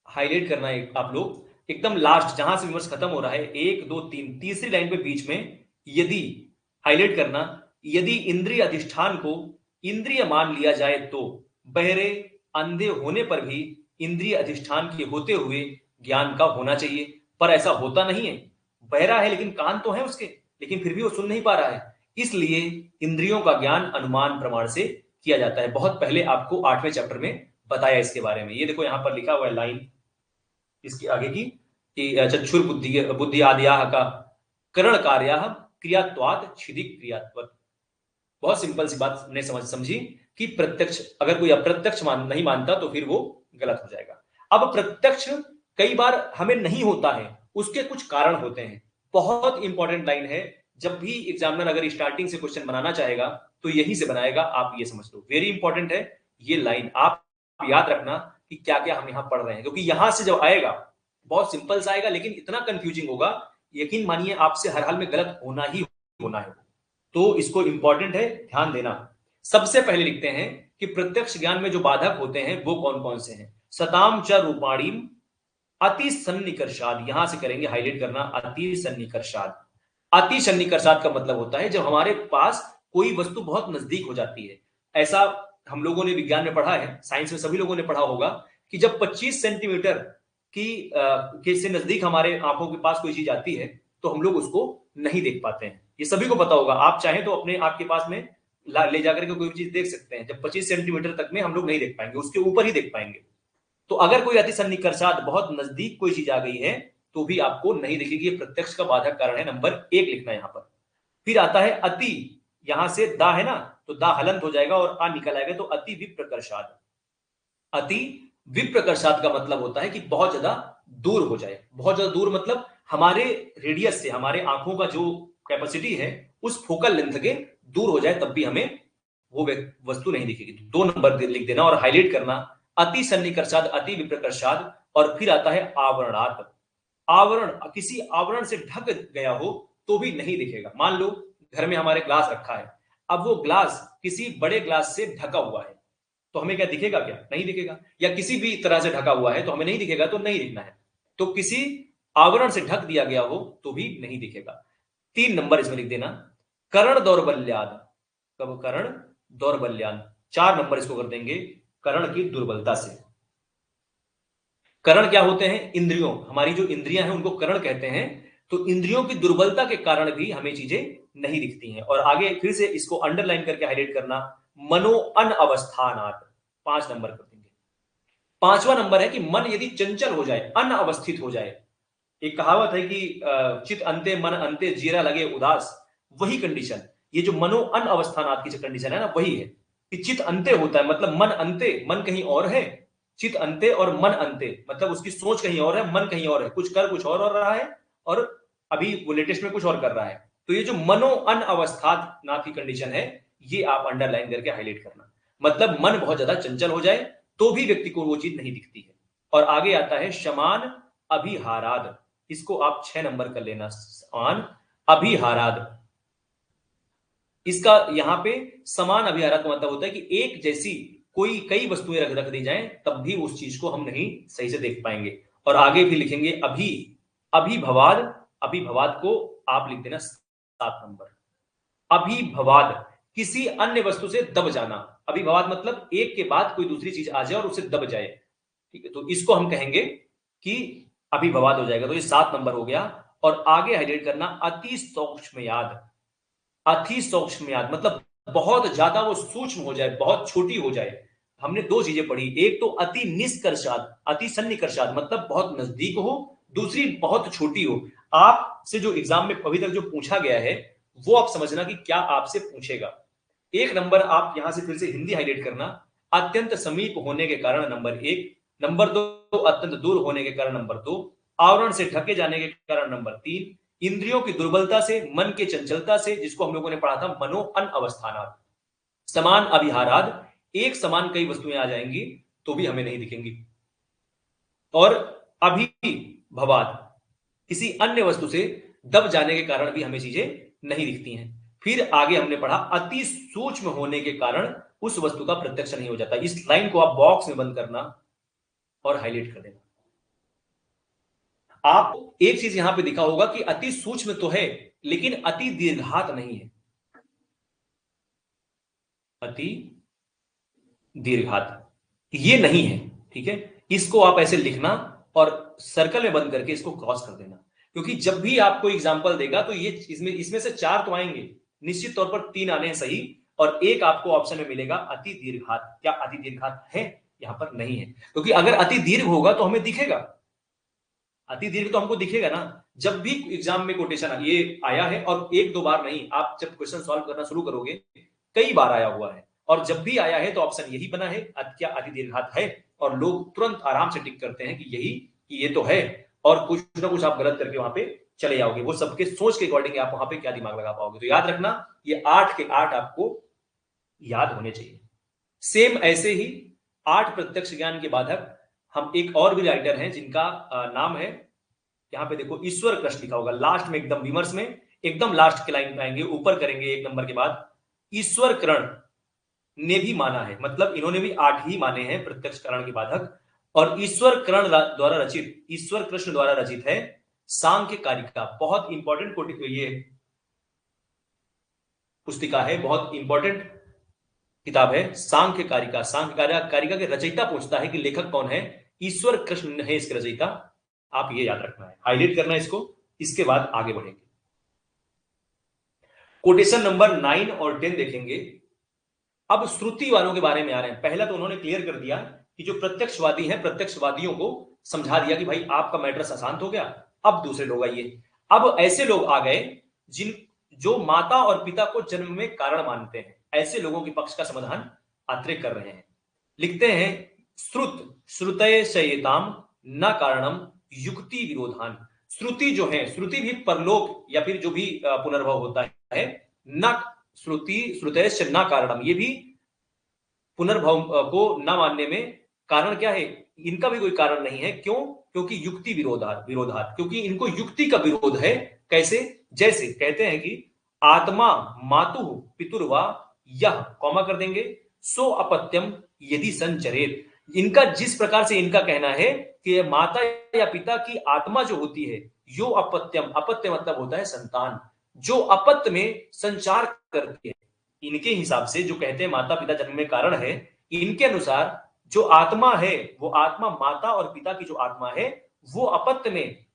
हाईलाइट करना है आप लोग एकदम लास्ट जहां से विमर्श खत्म हो रहा है, 1 2 3 तीसरी लाइन पे बीच में, यदि हाईलाइट करना, यदि इंद्रिय अधिष्ठान को इंद्रिय मान लिया जाए तो बहरे अंधे होने पर भी इंद्रिय अधिष्ठान के होते हुए ज्ञान का होना चाहिए, पर ऐसा होता नहीं है। बहरा है लेकिन कान तो है उसके, लेकिन फिर भी वो सुन नहीं पा रहा है, इसलिए इंद्रियों का ज्ञान अनुमान प्रमाण से किया जाता है। बहुत पहले आपको 8वें चैप्टर में बताया इसके बारे में। ये देखो यहां पर लिखा हुआ है लाइन इसकी आगे की कि चक्षुर बुद्धि बुद्धि आद्याः का करण कार्याः क्रियात्वात् छिदिक क्रियात्वत्। बहुत सिंपल सी बात ने समझी कि प्रत्यक्ष, अगर कोई अप्रत्यक्ष नहीं मानता तो फिर वो गलत हो जाएगा। अब प्रत्यक्ष कई बार हमें नहीं होता है, उसके कुछ कारण होते हैं। बहुत इंपॉर्टेंट लाइन है, जब भी एग्जामिनर अगर स्टार्टिंग से क्वेश्चन बनाना चाहेगा तो यहीं से बनाएगा, आप ये समझ लो, वेरी इंपॉर्टेंट है ये लाइन, आप याद रखना कि क्या क्या हम यहां पढ़ रहे हैं, क्योंकि यहां से जब आएगा बहुत सिंपल सा आएगा लेकिन इतना कंफ्यूजिंग होगा, यकीन मानिए आपसे हर हाल में गलत होना ही होना है। तो इसको इंपॉर्टेंट है, ध्यान देना। सबसे पहले लिखते हैं कि प्रत्यक्ष ज्ञान में जो बाधक होते हैं वो कौन कौन से हैं। सताम च रूपाणीम अति सन्निकर्षाद, यहां से करेंगे हाईलाइट करना, अति सन्निकर्षाद। अति सन्निकर्षाद का मतलब होता है जब हमारे पास कोई वस्तु बहुत नजदीक हो जाती है। ऐसा हम लोगों ने विज्ञान में पढ़ा है, साइंस में सभी लोगों ने पढ़ा होगा कि जब 25 सेंटीमीटर के से नजदीक हमारे आंखों के पास कोई चीज आती है तो हम लोग उसको नहीं देख पाते हैं। ये सभी को पता होगा, आप चाहें तो अपने आंख के पास में ले जाकर के कोई चीज देख सकते हैं, जब 25 सेंटीमीटर तक में हम लोग नहीं देख पाएंगे, उसके ऊपर ही देख पाएंगे। तो अगर कोई अति सन्निकर्षात बहुत नजदीक कोई चीज आ गई है तो भी आपको नहीं दिखेगी। ये प्रत्यक्ष का बाधक कारण है, नंबर 1 लिखना है यहां पर। फिर आता है अति, यहां से दा है ना, तो दा हलंत हो जाएगा और आ निकल आएगा, तो अति विप्रकर्षात। अति विप्रकर्षात का मतलब होता है कि बहुत ज्यादा दूर हो जाए। बहुत ज्यादा दूर मतलब हमारे रेडियस से, हमारे आंखों का जो कैपेसिटी है उस फोकल लेंथ के दूर हो जाए, तब भी हमें वो वस्तु नहीं दिखेगी। 2 नंबर लिख देना और हाईलाइट करना, अति सन्निकर्षाद, अति विप्रकर्षाद। और फिर आता है आवरणात्। आवरण, किसी आवरण से ढक गया हो तो भी नहीं दिखेगा। मान लो घर में हमारे ग्लास रखा है, अब वो ग्लास किसी बड़े ग्लास से ढका हुआ है तो हमें क्या दिखेगा? क्या नहीं दिखेगा। या किसी भी तरह से ढका हुआ है तो हमें नहीं दिखेगा, तो नहीं दिखना है। तो किसी आवरण से ढक दिया गया हो तो भी नहीं दिखेगा। 3 नंबर इसमें लिख देना, करण दौर्बल्याद। कब? करण दौर्बल्याद। 4 नंबर इसको कर देंगे, करण की दुर्बलता से। करण क्या होते हैं? इंद्रियों, हमारी जो इंद्रियां हैं उनको करण कहते हैं। तो इंद्रियों की दुर्बलता के कारण भी हमें चीजें नहीं दिखती हैं। और आगे फिर से इसको अंडरलाइन करके हाईलाइट करना, मनो अनअवस्थानात्। 5 नंबर कर देंगे। 5वां नंबर है कि मन यदि चंचल हो जाए, अनअवस्थित हो जाए। एक कहावत है कि चित अंते मन अंते जीरा लगे उदास, वही कंडीशन, ये जो मनो अनअवस्थानात् की जो कंडीशन है ना, वही है कि चित अंते होता है, मतलब मन अंते, मन कहीं और है। चित अंते और मन अंते मतलब उसकी सोच कहीं और है, मन कहीं और है, कुछ कर कुछ और रहा है, और अभी वो लेटेस्ट में कुछ और कर रहा है। तो ये जो मनो अनअवस्थात नाथ की कंडीशन है, ये आप अंडरलाइन करके हाईलाइट करना। मतलब मन बहुत ज्यादा चंचल हो जाए तो भी व्यक्ति को वो चीज नहीं दिखती है। और आगे आता है शमान अभिहाराद। इसको आप 6 नंबर कर लेना, समान अभिहाराद। इसका यहां पे समान अभिहाराद का मतलब होता है कि एक जैसी कोई कई वस्तुएं रख दी जाएं तब भी उस चीज को हम नहीं सही से देख पाएंगे। और आगे भी लिखेंगे अभी, अभिभवाद। अभिभवाद को आप लिख देना 7 नंबर। अभिभवाद, किसी अन्य वस्तु से दब जाना। अभिभवाद मतलब एक के बाद कोई दूसरी चीज आ जाए और उसे दब जाए, ठीक है, तो इसको हम कहेंगे कि अभिभवाद हो जाएगा। तो ये 7 नंबर हो गया। और आगे हाईलाइट करना, अति सूक्ष्मयाद। अति सूक्ष्मयाद मतलब बहुत ज्यादा वो सूक्ष्म हो जाए, बहुत छोटी हो जाए। हमने 2 चीजें पढ़ी, एक तो अति निष्कर्षाद, अति सन्निकर्षाद मतलब बहुत नजदीक हो, दूसरी बहुत छोटी हो। आपसे जो एग्जाम में अभी तक जो पूछा गया है वो आप समझना कि क्या आपसे पूछेगा। 1 नंबर आप यहां से फिर से हिंदी हाईलाइट करना, अत्यंत समीप होने के कारण नंबर 1, नंबर 2 अत्यंत दूर होने के कारण नंबर 2, आवरण से ढके जाने के कारण नंबर 3, इंद्रियों की दुर्बलता से, मन के चंचलता से, जिसको हम लोगों ने पढ़ा था मनो अनअवस्थानात्, समान अभिहाराद। एक समान कई वस्तुएं आ जाएंगी तो भी हमें नहीं दिखेंगी। और अभिभवाद, किसी अन्य वस्तु से दब जाने के कारण भी हमें चीजें नहीं दिखती हैं। फिर आगे हमने पढ़ा अति सूक्ष्म होने के कारण उस वस्तु का प्रत्यक्ष नहीं हो जाता। इस लाइन को आप बॉक्स में बंद करना और हाईलाइट कर देना। आप एक चीज यहां पे दिखा होगा कि अति सूक्ष्म तो है लेकिन अति दीर्घात नहीं है। अति दीर्घात ये नहीं है, ठीक है। इसको आप ऐसे लिखना और सर्कल में बंद करके इसको क्रॉस कर देना, क्योंकि जब भी आपको एग्जांपल देगा तो ये इसमें से 4 तो आएंगे, निश्चित तौर पर 3 आने हैं सही, और एक आपको ऑप्शन में मिलेगा अति दीर्घात। क्या अति दीर्घात है? यहां पर नहीं है, क्योंकि अगर अति दीर्घ होगा तो हमें दिखेगा। अति दीर्घ तो हमको दिखेगा ना। जब भी एग्जाम में कोटेशन ये आया है, और 1-2 बार नहीं, आप जब क्वेश्चन सॉल्व करना शुरू करोगे कई बार आया हुआ है, और जब भी आया है तो ऑप्शन यही बना है, क्या अति दीर्घात है, और लोग तुरंत आराम से टिक करते हैं कि यही, कि ये तो है, और कुछ ना कुछ आप गलत करके वहां पे चले जाओगे। वो सबके सोच के अकॉर्डिंग आप वहां पे क्या दिमाग लगा पाओगे। तो याद रखना, ये 8 के 8 आपको याद होने चाहिए। सेम ऐसे ही 8 प्रत्यक्ष ज्ञान के बाधक हम एक और भी राइटर हैं जिनका नाम है, यहां पे देखो ईश्वर कृष्ण लिखा होगा लास्ट में, एकदम विमर्श में एकदम लास्ट के लाइन में आएंगे, ऊपर करेंगे 1 नंबर के बाद। ईश्वर करण ने भी माना है, मतलब इन्होंने भी 8 ही माने हैं प्रत्यक्ष करण के बाधक। और ईश्वर करण द्वारा रचित, ईश्वर कृष्ण द्वारा रचित है सांख्य कारिका। बहुत इंपॉर्टेंट ये पुस्तिका है, बहुत इंपॉर्टेंट किताब है, सांख्य कारिका। सांख्य कारिका के रचयिता पूछता है कि लेखक कौन है, ईश्वर कृष्ण है इसके रचयिता। आप ये याद रखना है, हाईलाइट करना है इसको, इसके बाद आगे बढ़ेंगे। कोटेशन नंबर 9 और 10 देखेंगे। अब श्रुति वालों के बारे में आ रहे हैं। पहला तो उन्होंने क्लियर कर दिया कि जो प्रत्यक्षवादी हैं, प्रत्यक्षवादियों को समझा दिया कि भाई आपका मैटर अशांत हो गया। अब दूसरे लोग आइए। अब ऐसे लोग आ गए जो माता और पिता को जन्म में कारण मानते हैं। ऐसे लोगों के पक्ष का समाधान आत्रे कर रहे हैं। लिखते हैं श्रुतय शयताम न कारणम युक्ति विरोधान। श्रुति जो है, श्रुति भी परलोक या फिर जो भी पुनर्भव होता है, न श्रुतयश्च न कारणम, ये भी पुनर्भव को न मानने में कारण क्या है, इनका भी कोई कारण नहीं है। क्यों? क्योंकि युक्ति विरोधात, क्योंकि इनको युक्ति का विरोध है। कैसे? जैसे कहते हैं कि आत्मा मातु पितुर्वा यह, कॉमा कर देंगे, सो अपत्यम यदि संचरेत। इनका जिस प्रकार से इनका कहना है कि माता या पिता की आत्मा जो होती है, यो अपत्यम, अपत्य मतलब होता है संतान, जो अपत्य में संचार करती है। इनके हिसाब से जो कहते हैं माता पिता जन्म में कारण है, इनके अनुसार जो आत्मा है, वो आत्मा माता और पिता की जो आत्मा है वो अपत्य में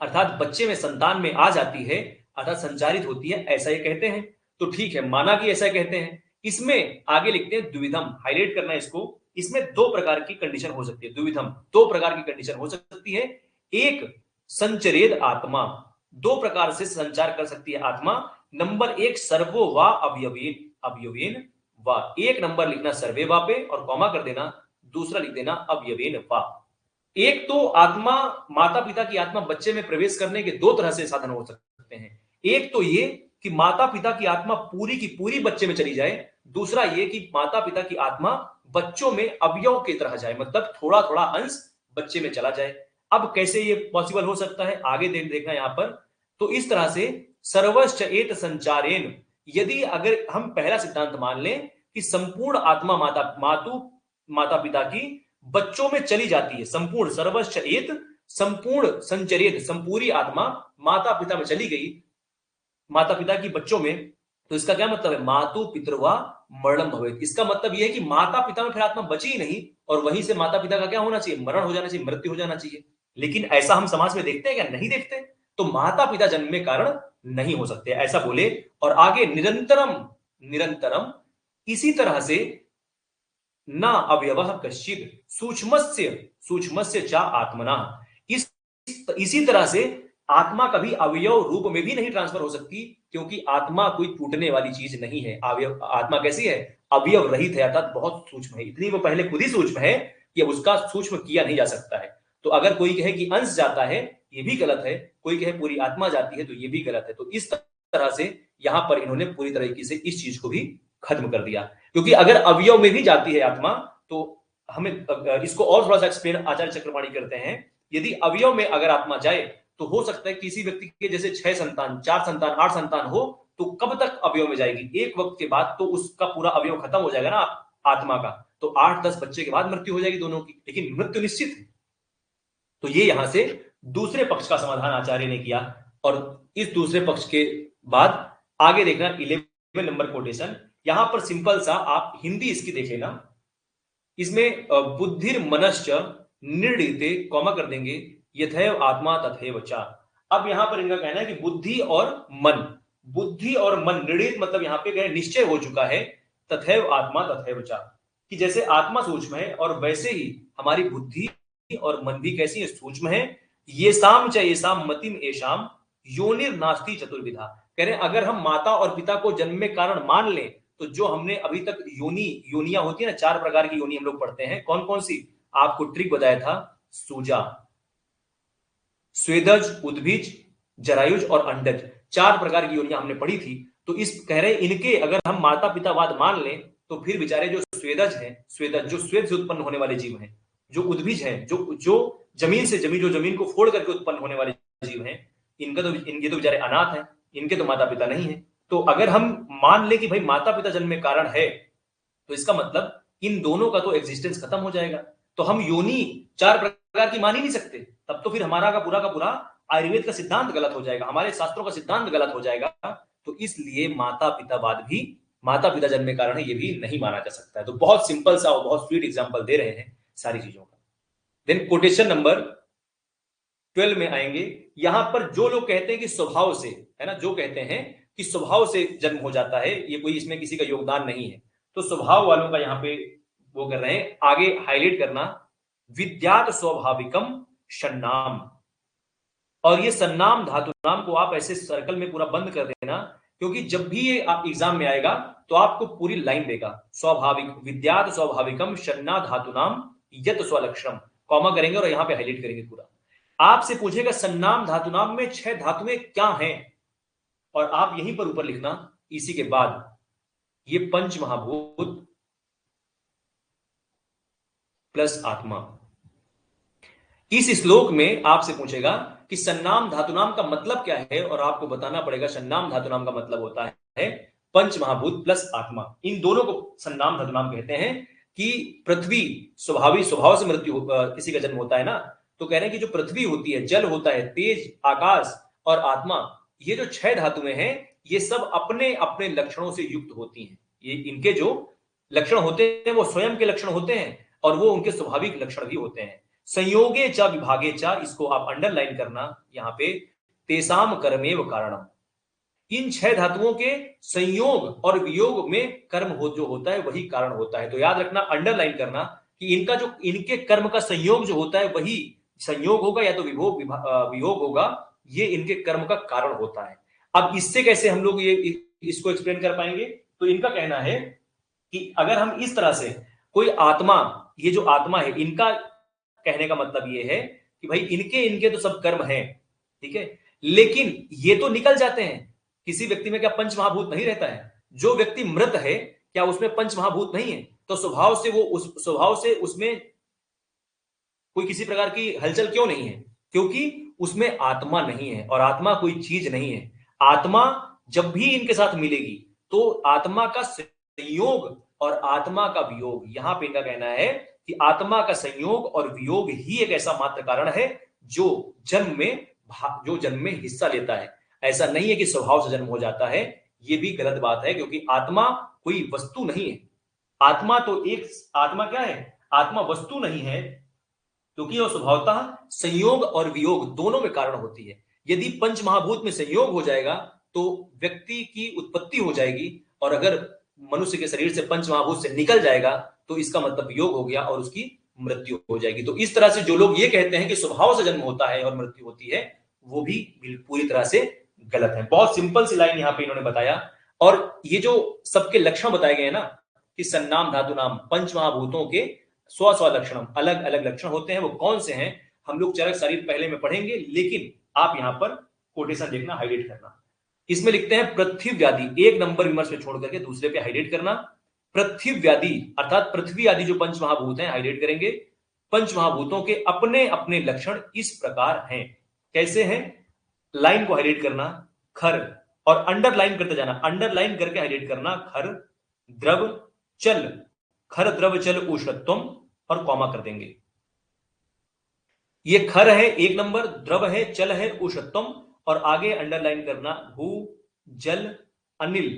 अर्थात बच्चे में, संतान में आ जाती है, अर्थात संचारित होती है, ऐसा ये कहते हैं। तो ठीक है, माना कि ऐसा कहते हैं। इसमें आगे लिखते हैं द्विविधम, हाईलाइट करना है इसको। इसमें दो प्रकार की कंडीशन हो सकती है। द्विविधम, दो प्रकार की कंडीशन हो सकती है। एक, संचरेद आत्मा, दो प्रकार से संचार कर सकती है आत्मा। नंबर एक, सर्वो वा अवयवेन, अवयवेन वा, एक नंबर लिखना सर्वे वा पे और कॉमा कर देना, दूसरा लिख देना अवयवेन वा। एक तो आत्मा, माता पिता की आत्मा बच्चे में प्रवेश करने के दो तरह से साधन हो सकते हैं। एक तो ये कि माता पिता की आत्मा पूरी की पूरी बच्चे में चली जाए। दूसरा ये कि माता पिता की आत्मा बच्चों में अवयव की तरह जाए, मतलब थोड़ा थोड़ा अंश बच्चे में चला जाए। अब कैसे ये पॉसिबल हो सकता है, आगे देखना यहां पर। तो इस तरह से सर्वश्च एत संचारेन, यदि अगर हम पहला सिद्धांत मान लें कि संपूर्ण आत्मा माता पिता की बच्चों में चली जाती है, संपूर्ण, सर्वश्च एत, संपूर्ण, संचरित, संपूरी आत्मा माता पिता में चली गई, माता पिता की बच्चों में, तो इसका क्या मतलब है, मातु पितृवा मरणम भवेत्। इसका मतलब यह है कि माता पिता में फिर आत्मा बची ही नहीं, और वहीं से माता पिता का क्या होना चाहिए, मरण हो जाना चाहिए, मृत्यु हो जाना चाहिए। लेकिन ऐसा हम समाज में देखते हैं क्या? नहीं देखते। तो माता पिता जन्म में कारण नहीं हो सकते, ऐसा बोले। और आगे निरंतरम, निरंतरम इसी तरह से ना अवयवः कश्चित् सूक्ष्मस्य, सूक्ष्मस्य च आत्मना, इसी तरह से आत्मा कभी अवयव रूप में भी नहीं ट्रांसफर हो सकती, क्योंकि आत्मा कोई टूटने वाली चीज नहीं है। अवयव, आत्मा कैसी है, अवयव रहित है, अर्थात बहुत सूक्ष्म है। इतनी वो पहले खुद ही सूक्ष्म है कि अब उसका सूक्ष्म किया नहीं जा सकता है। तो अगर कोई कहे कि अंश जाता है, ये भी गलत है। कोई कहे पूरी आत्मा जाती है, तो ये भी गलत है। तो इस तरह से यहां पर इन्होंने पूरी तरीके से इस चीज को भी खत्म कर दिया। क्योंकि अगर अवयव में भी जाती है आत्मा, तो हमें इसको और थोड़ा सा एक्सप्लेन आचार्य चक्रपाणी करते हैं। यदि अवयव में अगर आत्मा जाए, तो हो सकता है किसी व्यक्ति के जैसे 6 संतान, 4 संतान, 8 संतान हो, तो कब तक अवयव में जाएगी? एक वक्त के बाद तो उसका पूरा अवयव खत्म हो जाएगा ना आत्मा का, तो 8-10 बच्चे के बाद मृत्यु हो जाएगी दोनों की, लेकिन मृत्यु निश्चित है। तो ये यहां से दूसरे पक्ष का समाधान आचार्य ने किया। और इस दूसरे पक्ष के बाद आगे देखना 11 नंबर कोटेशन। यहां पर सिंपल सा आप हिंदी इसकी देख लेना। इसमें बुद्धिर मनश्च निर्णीते, कॉमा कर देंगे, यथैव आत्मा तथैव च। अब यहां पर इनका कहना है कि बुद्धि और मन, बुद्धि और मन निर्णीत मतलब यहां पे निश्चय हो चुका है, तथैव आत्मा तथैव च, कि जैसे आत्मा सूक्ष्म है और वैसे ही हमारी बुद्धि और मन भी कैसी है, सूक्ष्म है। ये शाम च येषाम मतिम एषाम योनिर नास्ति चतुर्विधा। कह रहे हैं अगर हम माता और पिता को जन्म में कारण मान लें, तो जो हमने अभी तक योनियां होती है ना, 4 प्रकार की योनि हम लोग पढ़ते हैं। कौन कौन सी? आपको ट्रिक बताया था, सूजा, स्वेदज, उद्भिज, जरायुज और अंडज, 4 प्रकार की योनियां हमने पढ़ी थी। तो इस कह रहे इनके अगर हम माता पितावाद मान लें, तो फिर बेचारे जो स्वेदज हैं, स्वेदज जो स्वेद से उत्पन्न होने वाले जीव हैं, जो उद्भिज हैं, जो जमीन से जो जमीन को फोड़ करके उत्पन्न होने वाले जीव हैं, इनके तो बेचारे अनाथ हैं, इनके तो माता पिता नहीं है। तो अगर हम मान ले कि भाई माता पिता जन्म में कारण है, तो इसका मतलब इन दोनों का तो एग्जिस्टेंस खत्म हो जाएगा। तो हम योनि 4 प्रकार की मान ही नहीं सकते। तब तो फिर हमारा का पूरा आयुर्वेद का सिद्धांत गलत हो जाएगा, हमारे शास्त्रों का सिद्धांत गलत हो जाएगा। तो इसलिए माता पितावाद भी, माता पिता जन्म में कारण है, ये भी नहीं माना जा सकता है। तो बहुत सिंपल सा और बहुत स्वीट एग्जांपल दे रहे हैं सारी चीजों का। देन कोटेशन नंबर 12 में आएंगे। यहां पर जो लोग कहते हैं कि स्वभाव से, है ना, जो कहते हैं कि स्वभाव से जन्म हो जाता है, ये कोई इसमें किसी का योगदान नहीं है, तो स्वभाव वालों का यहां पे वो कर रहे हैं, आगे हाईलाइट करना, विद्यात स्वाभाविकम सन्नाम। और ये सन्नाम धातु नाम को आप ऐसे सर्कल में पूरा बंद कर देना, क्योंकि जब भी ये आप एग्जाम में आएगा तो आपको पूरी लाइन देगा। स्वाभाविक, विद्यात स्वाभाविकम सन्ना धातु नाम यत स्वलक्षणम, कॉमा करेंगे और यहां पे हाईलाइट करेंगे पूरा। आपसे पूछेगा सन्नाम धातु नाम में 6 धातुएं क्या हैं, और आप यहीं पर ऊपर लिखना इसी के बाद, ये पंच महाभूत प्लस आत्मा। इस श्लोक में आपसे पूछेगा कि सन्नाम धातुनाम का मतलब क्या है, और आपको बताना पड़ेगा सन्नाम धातुनाम का मतलब होता है पंच महाभूत प्लस आत्मा। इन दोनों को सन्नाम धातुनाम कहते हैं। कि पृथ्वी स्वभावी, स्वभाव से मृत्यु किसी का जन्म होता है ना, तो कह रहे हैं कि जो पृथ्वी होती है, जल होता है, तेज, आकाश और आत्मा, ये जो 6 धातुएं हैं, ये सब अपने अपने लक्षणों से युक्त होती हैं। ये इनके जो लक्षण होते हैं वो स्वयं के लक्षण होते हैं, और वो उनके स्वाभाविक लक्षण भी होते हैं। संयोगे च विभागे च, इसको आप अंडरलाइन करना यहां पे, तेसाम कर्मेव कारणम। इन 6 धातुओं के संयोग और वियोग में कर्म जो होता है वही कारण होता है। तो याद रखना, अंडरलाइन करना कि इनका जो, इनके कर्म का संयोग जो होता है वही संयोग होगा, या तो वियोग होगा, ये इनके कर्म का कारण होता है। अब इससे कैसे हम लोग ये इसको एक्सप्लेन कर पाएंगे? तो इनका कहना है कि अगर हम इस तरह से कोई आत्मा, ये जो आत्मा है, इनका कहने का मतलब ये है कि भाई इनके इनके तो सब कर्म हैं, ठीक है, लेकिन ये तो निकल जाते हैं। किसी व्यक्ति में क्या पंच महाभूत नहीं रहता है? जो व्यक्ति मृत है, क्या उसमें पंच महाभूत नहीं है? तो स्वभाव से वो, उस स्वभाव से उसमें कोई किसी प्रकार की हलचल क्यों नहीं है? क्योंकि उसमें आत्मा नहीं है, और आत्मा कोई चीज नहीं है। आत्मा जब भी इनके साथ मिलेगी तो आत्मा का संयोग और आत्मा का वियोग, यहां पे इनका कहना है कि आत्मा का संयोग और वियोग ही एक ऐसा मात्र कारण है जो जन्म में हिस्सा लेता है। ऐसा नहीं है कि स्वभाव से जन्म हो जाता है, यह भी गलत बात है, क्योंकि आत्मा कोई वस्तु नहीं है। आत्मा तो एक, आत्मा क्या है? आत्मा वस्तु नहीं है, क्योंकि वह स्वभावतः संयोग और वियोग दोनों में कारण होती है। यदि पंच महाभूत में संयोग हो जाएगा तो व्यक्ति की उत्पत्ति हो जाएगी, और अगर मनुष्य के शरीर से पंच महाभूत से निकल जाएगा तो इसका मतलब वियोग हो गया और उसकी मृत्यु हो जाएगी। तो इस तरह से जो लोग ये कहते हैं कि स्वभाव से जन्म होता है और मृत्यु होती है, वो भी पूरी तरह से गलत है। बहुत सिंपल सी लाइन यहां पे इन्होंने बताया। और ये जो सबके लक्षण बताए गए ना, कि सन्नाम धातु नाम पंच महाभूतों के स्व स्व लक्षण, अलग अलग लक्षण होते हैं, वो कौन से हैं हम लोग चरक शरीर पहले में पढ़ेंगे, लेकिन आप यहां पर कोटेशन देखना, हाईलाइट करना। इसमें लिखते हैं पृथ्वीव्यादि, एक नंबर विमर्श में छोड़ करके दूसरे पे हाईलाइट करना। पृथ्वीव्यादि अर्थात पृथ्वी आदि जो पंच महाभूत हैं, हाईलाइट करेंगे। पंच महाभूतों के अपने अपने लक्षण इस प्रकार हैं। कैसे हैं? लाइन को हाईलाइट करना, खर, और अंडरलाइन करते जाना, अंडरलाइन करके हाईलाइट करना, खर, द्रव, चल, खर, द्रव, चल, उष्णत्वम, और कॉमा कर देंगे। ये खर है 1 नंबर, द्रव है, चल है, उष्णत्वम, और आगे अंडरलाइन करना भू जल अनिल,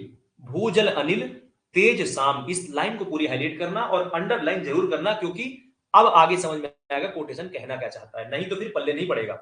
भू जल अनिल तेज साम। इस लाइन को पूरी हाईलाइट करना और अंडरलाइन जरूर करना, क्योंकि अब आगे समझ में आएगा कोटेशन कहना क्या चाहता है, नहीं तो फिर पल्ले नहीं पड़ेगा।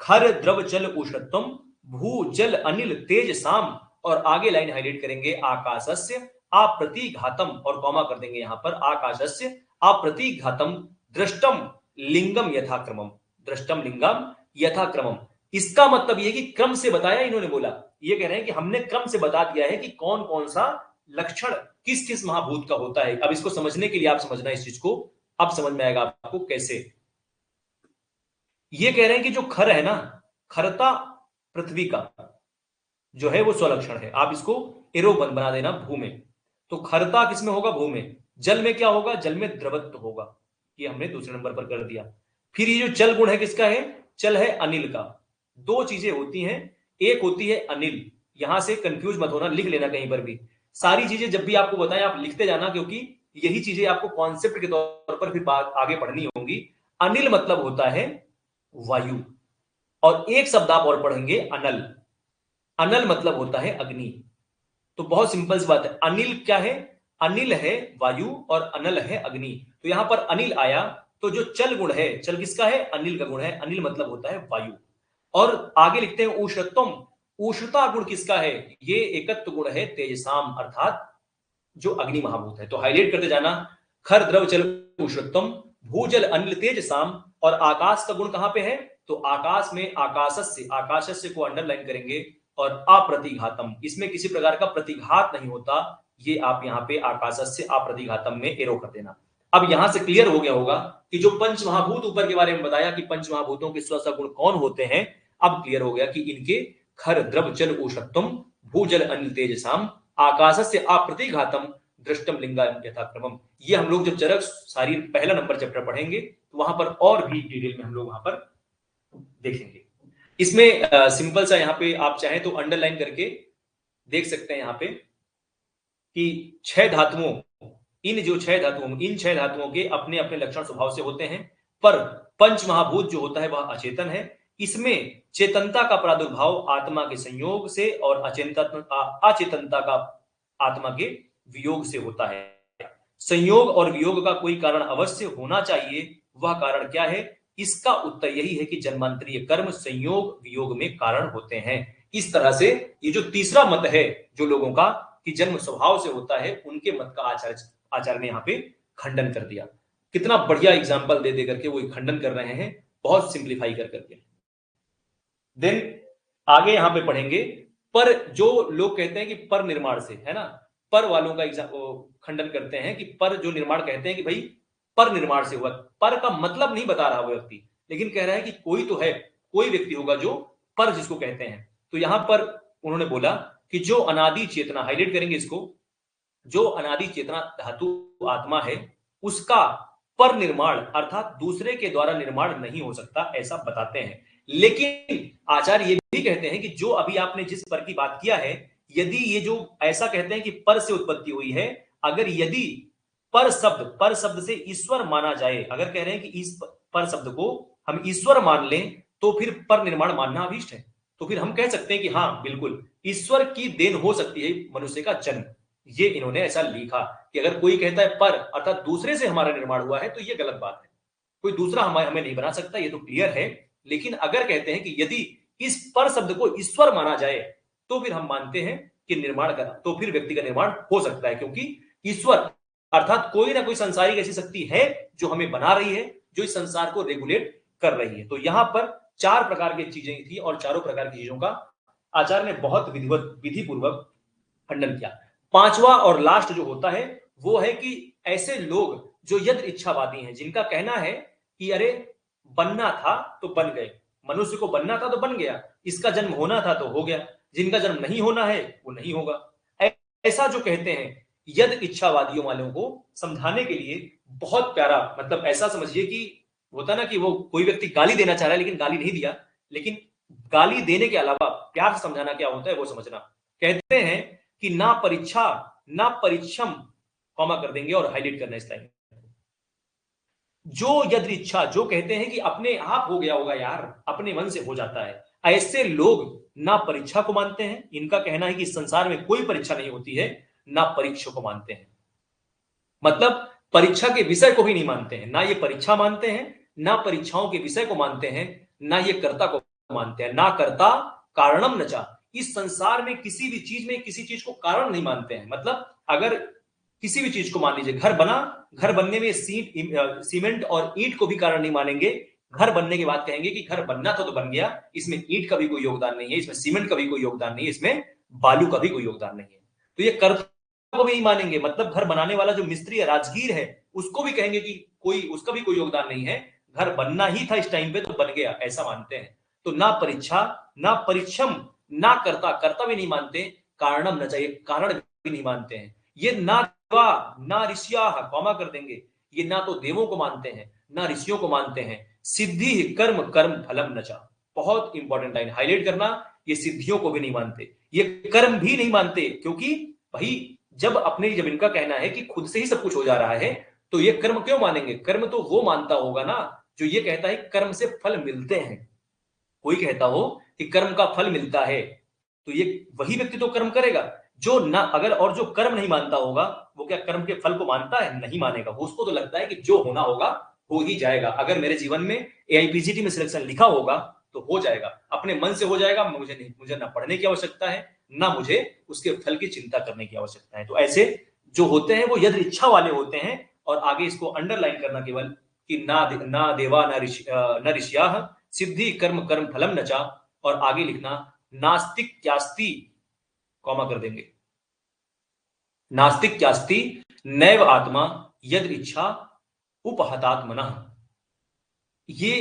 खर द्रव चल उष्णत्वम भू जल अनिल तेज साम, और आगे लाइन हाईलाइट करेंगे आकाशस्य अप्रतिघातम, और कॉमा कर देंगे यहां पर, आकाशस्य अप्रतिघातम दृष्टम लिंगम यथाक्रमम, दृष्टम लिंगम यथाक्रमम। इसका मतलब यह कि क्रम से बताया इन्होंने बोला। ये कह रहे हैं कि हमने क्रम से बता दिया है कि कौन कौन सा लक्षण किस किस महाभूत का होता है। अब इसको समझने के लिए आप समझना इस चीज को, अब समझ में आएगा आपको कैसे। ये कह रहे हैं कि जो खर है ना, खरता पृथ्वी का जो है वो स्वलक्षण है। आप इसको एरो बना देना भू में, तो खरता किसमें होगा? भू में। जल में क्या होगा? जल में द्रवत्व होगा, ये हमने दूसरे नंबर पर कर दिया। फिर ये जो चल गुण है किसका है? चल है अनिल का। 2 चीजें होती हैं, एक होती है अनिल, यहां से कंफ्यूज मत होना, लिख लेना कहीं पर भी। सारी चीजें जब भी आपको बताएं आप लिखते जाना, क्योंकि यही चीजें आपको कॉन्सेप्ट के तौर पर फिर आगे पढ़नी होंगी। अनिल मतलब होता है वायु, और एक शब्द आप और पढ़ेंगे अनल। अनल मतलब होता है अग्नि। तो बहुत सिंपल सी बात है, अनिल क्या है? अनिल है वायु और अनल है अग्नि। तो यहां पर अनिल आया, तो जो चल गुण है, चल किसका है? अनिल का गुण है। अनिल मतलब होता है वायु। और आगे लिखते हैं उष्णत्वम, उष्णता गुण किसका है? ये एकत्व गुण है तेजसाम, अर्थात जो अग्नि महाभूत है। तो हाईलाइट करते जाना, खर द्रव जल उष्णत्वम, भूजल अनिल तेजसाम। और आकाश का गुण कहां पे है? तो आकाश में आकाशस्य, आकाशस्य को अंडरलाइन करेंगे। और अप्रतिघातम, इसमें किसी प्रकार का प्रतिघात नहीं होता, ये आप यहां पे आकाशस्य अप्रतिघातम में एरो कर देना। अब यहां से क्लियर हो गया होगा कि जो पंच महाभूत ऊपर के बारे में बताया कि पंच महाभूतों के स्व गुण कौन होते हैं, अब क्लियर हो गया कि इनके खर द्रव जल उष्णत्वम, भूजल अनिल तेजसाम, आकाशस्य अप्रतिघातम, दृष्टम लिंगा यथाक्रमम। ये हम लोग जब चरक शारीर पहला नंबर चैप्टर पढ़ेंगे तो वहां पर और भी डिटेल में हम लोग वहां पर देखेंगे। इसमें सिंपल सा यहां पे आप चाहें तो अंडरलाइन करके देख सकते हैं यहां पे कि छह धातुओं, इन छह धातुओं के अपने अपने लक्षण स्वभाव से होते हैं। पर पंच महाभूत जो होता है वह अचेतन है। इसमें चेतनता का प्रादुर्भाव आत्मा के संयोग से और अचेतनता का आत्मा के वियोग से होता है। संयोग और वियोग का कोई कारण अवश्य होना चाहिए, वह कारण क्या है? इसका उत्तर यही है कि जन्मांतरीय कर्म संयोग वियोग में कारण होते हैं। इस तरह से ये जो तीसरा मत है जो लोगों का कि जन्म स्वभाव से होता है, उनके मत का आचार्य ने यहाँ पे खंडन कर दिया। कितना बढ़िया एग्जाम्पल दे दे करके वो खंडन कर रहे हैं, बहुत सिंप्लीफाई कर करके। देन आगे यहां पे पढ़ेंगे, पर जो लोग कहते हैं कि पर निर्माण से, है ना, पर वालों का खंडन करते हैं कि पर जो निर्माण कहते हैं कि भाई पर निर्माण से हुआ। पर का मतलब नहीं बता रहा वो व्यक्ति, लेकिन कह रहा है कि कोई तो है, कोई व्यक्ति होगा जो पर जिसको कहते हैं। तो यहां पर उन्होंने बोला कि जो अनादि चेतना, हाईलाइट करेंगे इसको, जो अनादि चेतना धातु आत्मा है, उसका पर निर्माण अर्थात दूसरे के द्वारा निर्माण नहीं हो सकता, ऐसा बताते हैं। लेकिन आचार्य ये भी कहते हैं कि जो अभी आपने जिस पर की बात किया है, यदि ये जो ऐसा कहते हैं कि पर से उत्पत्ति हुई है, अगर यदि पर शब्द से ईश्वर माना जाए, अगर कह रहे हैं कि इस पर शब्द को हम ईश्वर मान लें, तो फिर पर निर्माण मानना अभीष्ट है। तो फिर हम कह सकते हैं कि हाँ बिल्कुल ईश्वर की देन हो सकती है मनुष्य का जन्म। ये इन्होंने ऐसा लिखा कि अगर कोई कहता है पर अर्थात दूसरे से हमारा निर्माण हुआ है, तो ये गलत बात है। कोई दूसरा हमें नहीं बना सकता, ये तो क्लियर है। लेकिन अगर कहते हैं कि यदि इस पर शब्द को ईश्वर माना जाए, तो फिर हम मानते हैं कि निर्माण का, तो फिर व्यक्ति का निर्माण हो सकता है, क्योंकि ईश्वर अर्थात कोई ना कोई संसारिक ऐसी शक्ति है जो हमें बना रही है, जो इस संसार को रेगुलेट कर रही है। तो यहां पर चार प्रकार की चीजें थी और चारों प्रकार की चीजों का आचार्य ने बहुत विधि पूर्वक खंडन किया। पांचवा और लास्ट जो होता है वो है कि ऐसे लोग जो यद इच्छावादी हैं, जिनका कहना है कि अरे बनना था तो बन गए, मनुष्य को बनना था तो बन गया, इसका जन्म होना था तो हो गया, जिनका जन्म नहीं होना है वो नहीं होगा। ऐसा जो कहते हैं यद इच्छावादियों वालों को समझाने के लिए बहुत प्यारा, मतलब ऐसा समझिए कि होता ना कि वो कोई व्यक्ति गाली देना चाह रहा है लेकिन गाली नहीं दिया, लेकिन गाली देने के अलावा प्यार से समझाना क्या होता है वो समझना। कहते हैं कि ना परीक्षा ना परिश्रम, कॉमा कर देंगे और हाईलाइट करना इस लाइन, जो यदि इच्छा, जो कहते हैं कि अपने आप हो गया होगा यार, अपने मन से हो जाता है, ऐसे लोग ना परीक्षा को मानते हैं। इनका कहना है कि इस संसार में कोई परीक्षा नहीं होती है, ना परीक्षा को मानते हैं, मतलब परीक्षा के विषय को भी नहीं मानते हैं, ना ये परीक्षा मानते हैं, ना परीक्षाओं के विषय को मानते हैं, ना ये कर्ता को मानते हैं, ना कर्ता कारणम नचा। इस संसार में किसी भी चीज में किसी चीज को कारण नहीं मानते हैं। मतलब अगर किसी भी चीज को मान लीजिए, घर बना, घर बनने में सीमेंट और ईंट को भी कारण नहीं मानेंगे। घर बनने के बाद कहेंगे कि घर बनना था तो बन गया, इसमें ईंट का भी कोई योगदान नहीं है, इसमें सीमेंट का भी कोई योगदान नहीं है, इसमें बालू का भी कोई योगदान नहीं है। तो ये कर्ता को भी नहीं मानेंगे, मतलब घर बनाने वाला जो मिस्त्री है, राजगीर है, उसको भी कहेंगे कि कोई उसका भी कोई योगदान नहीं है, घर बनना ही था इस टाइम पे तो बन गया, ऐसा मानते हैं। तो ना परीक्षा ना परिश्रम ना कर्ता, कर्ता भी नहीं मानते, कारणम न चाहिए, कारण भी नहीं मानते हैं। ये ना देवा ना ऋषिया, कॉमा कर देंगे, ये ना तो देवों को मानते हैं ना ऋषियों को मानते हैं। सिद्धि कर्म कर्म फलम नचा, बहुत इंपॉर्टेंट लाइन हाईलाइट करना, ये सिद्धियों को भी नहीं मानते, ये कर्म भी नहीं मानते, क्योंकि भाई जब इनका कहना है कि खुद से ही सब कुछ हो जा रहा है, तो ये कर्म क्यों मानेंगे? कर्म तो वो मानता होगा ना जो ये कहता है कर्म से फल मिलते हैं। कोई कहता हो कि कर्म का फल मिलता है, तो ये वही व्यक्ति तो कर्म करेगा जो ना, अगर और जो कर्म नहीं मानता होगा वो क्या कर्म के फल को मानता है? नहीं मानेगा। उसको तो लगता है कि जो होना होगा हो ही जाएगा। अगर मेरे जीवन में एआईपीजीटी में सिलेक्शन लिखा होगा तो हो जाएगा, अपने मन से हो जाएगा। मुझे ना पढ़ने की आवश्यकता है, ना मुझे उसके फल की चिंता करने की आवश्यकता है। तो ऐसे जो होते हैं वो यद इच्छा वाले होते हैं। और आगे इसको अंडरलाइन करना केवल कि ना देवा न ऋषियाः सिद्धि कर्म कर्म फलम न चा, और आगे लिखना नास्तिक क्यास्ति, कॉमा कर देंगे, नास्तिक क्यास्ति नैव आत्मा यद इच्छा उपहतात्मनः। ये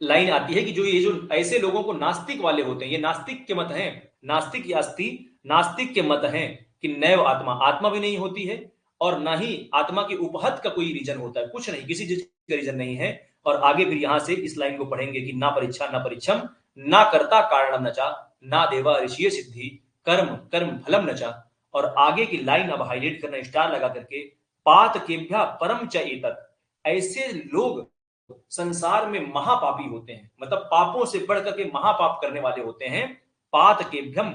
लाइन आती है कि ये जो ऐसे लोगों को नास्तिक वाले होते हैं, ये नास्तिक के मत हैं, नास्तिक यास्ति, नास्तिक के मत हैं कि नैव आत्मा, आत्मा भी नहीं होती है, और ना ही आत्मा के उपहत का कोई रीजन होता है, कुछ नहीं, किसी चीज का रीजन नहीं है। और आगे फिर यहां से इस लाइन को पढ़ेंगे कि ना परीक्षा ना परिच्छम ना कर्ता कारणम न चा ना देवा ऋषि सिद्धि कर्म कर्म फलम न चा। और आगे की लाइन अब हाईलाइट करना स्टार लगा करके, पात केभ्या परम च एतत्, ऐसे लोग संसार में महापापी होते हैं, मतलब पापों से बढ़कर के महापाप करने वाले होते हैं। पात केभ्यम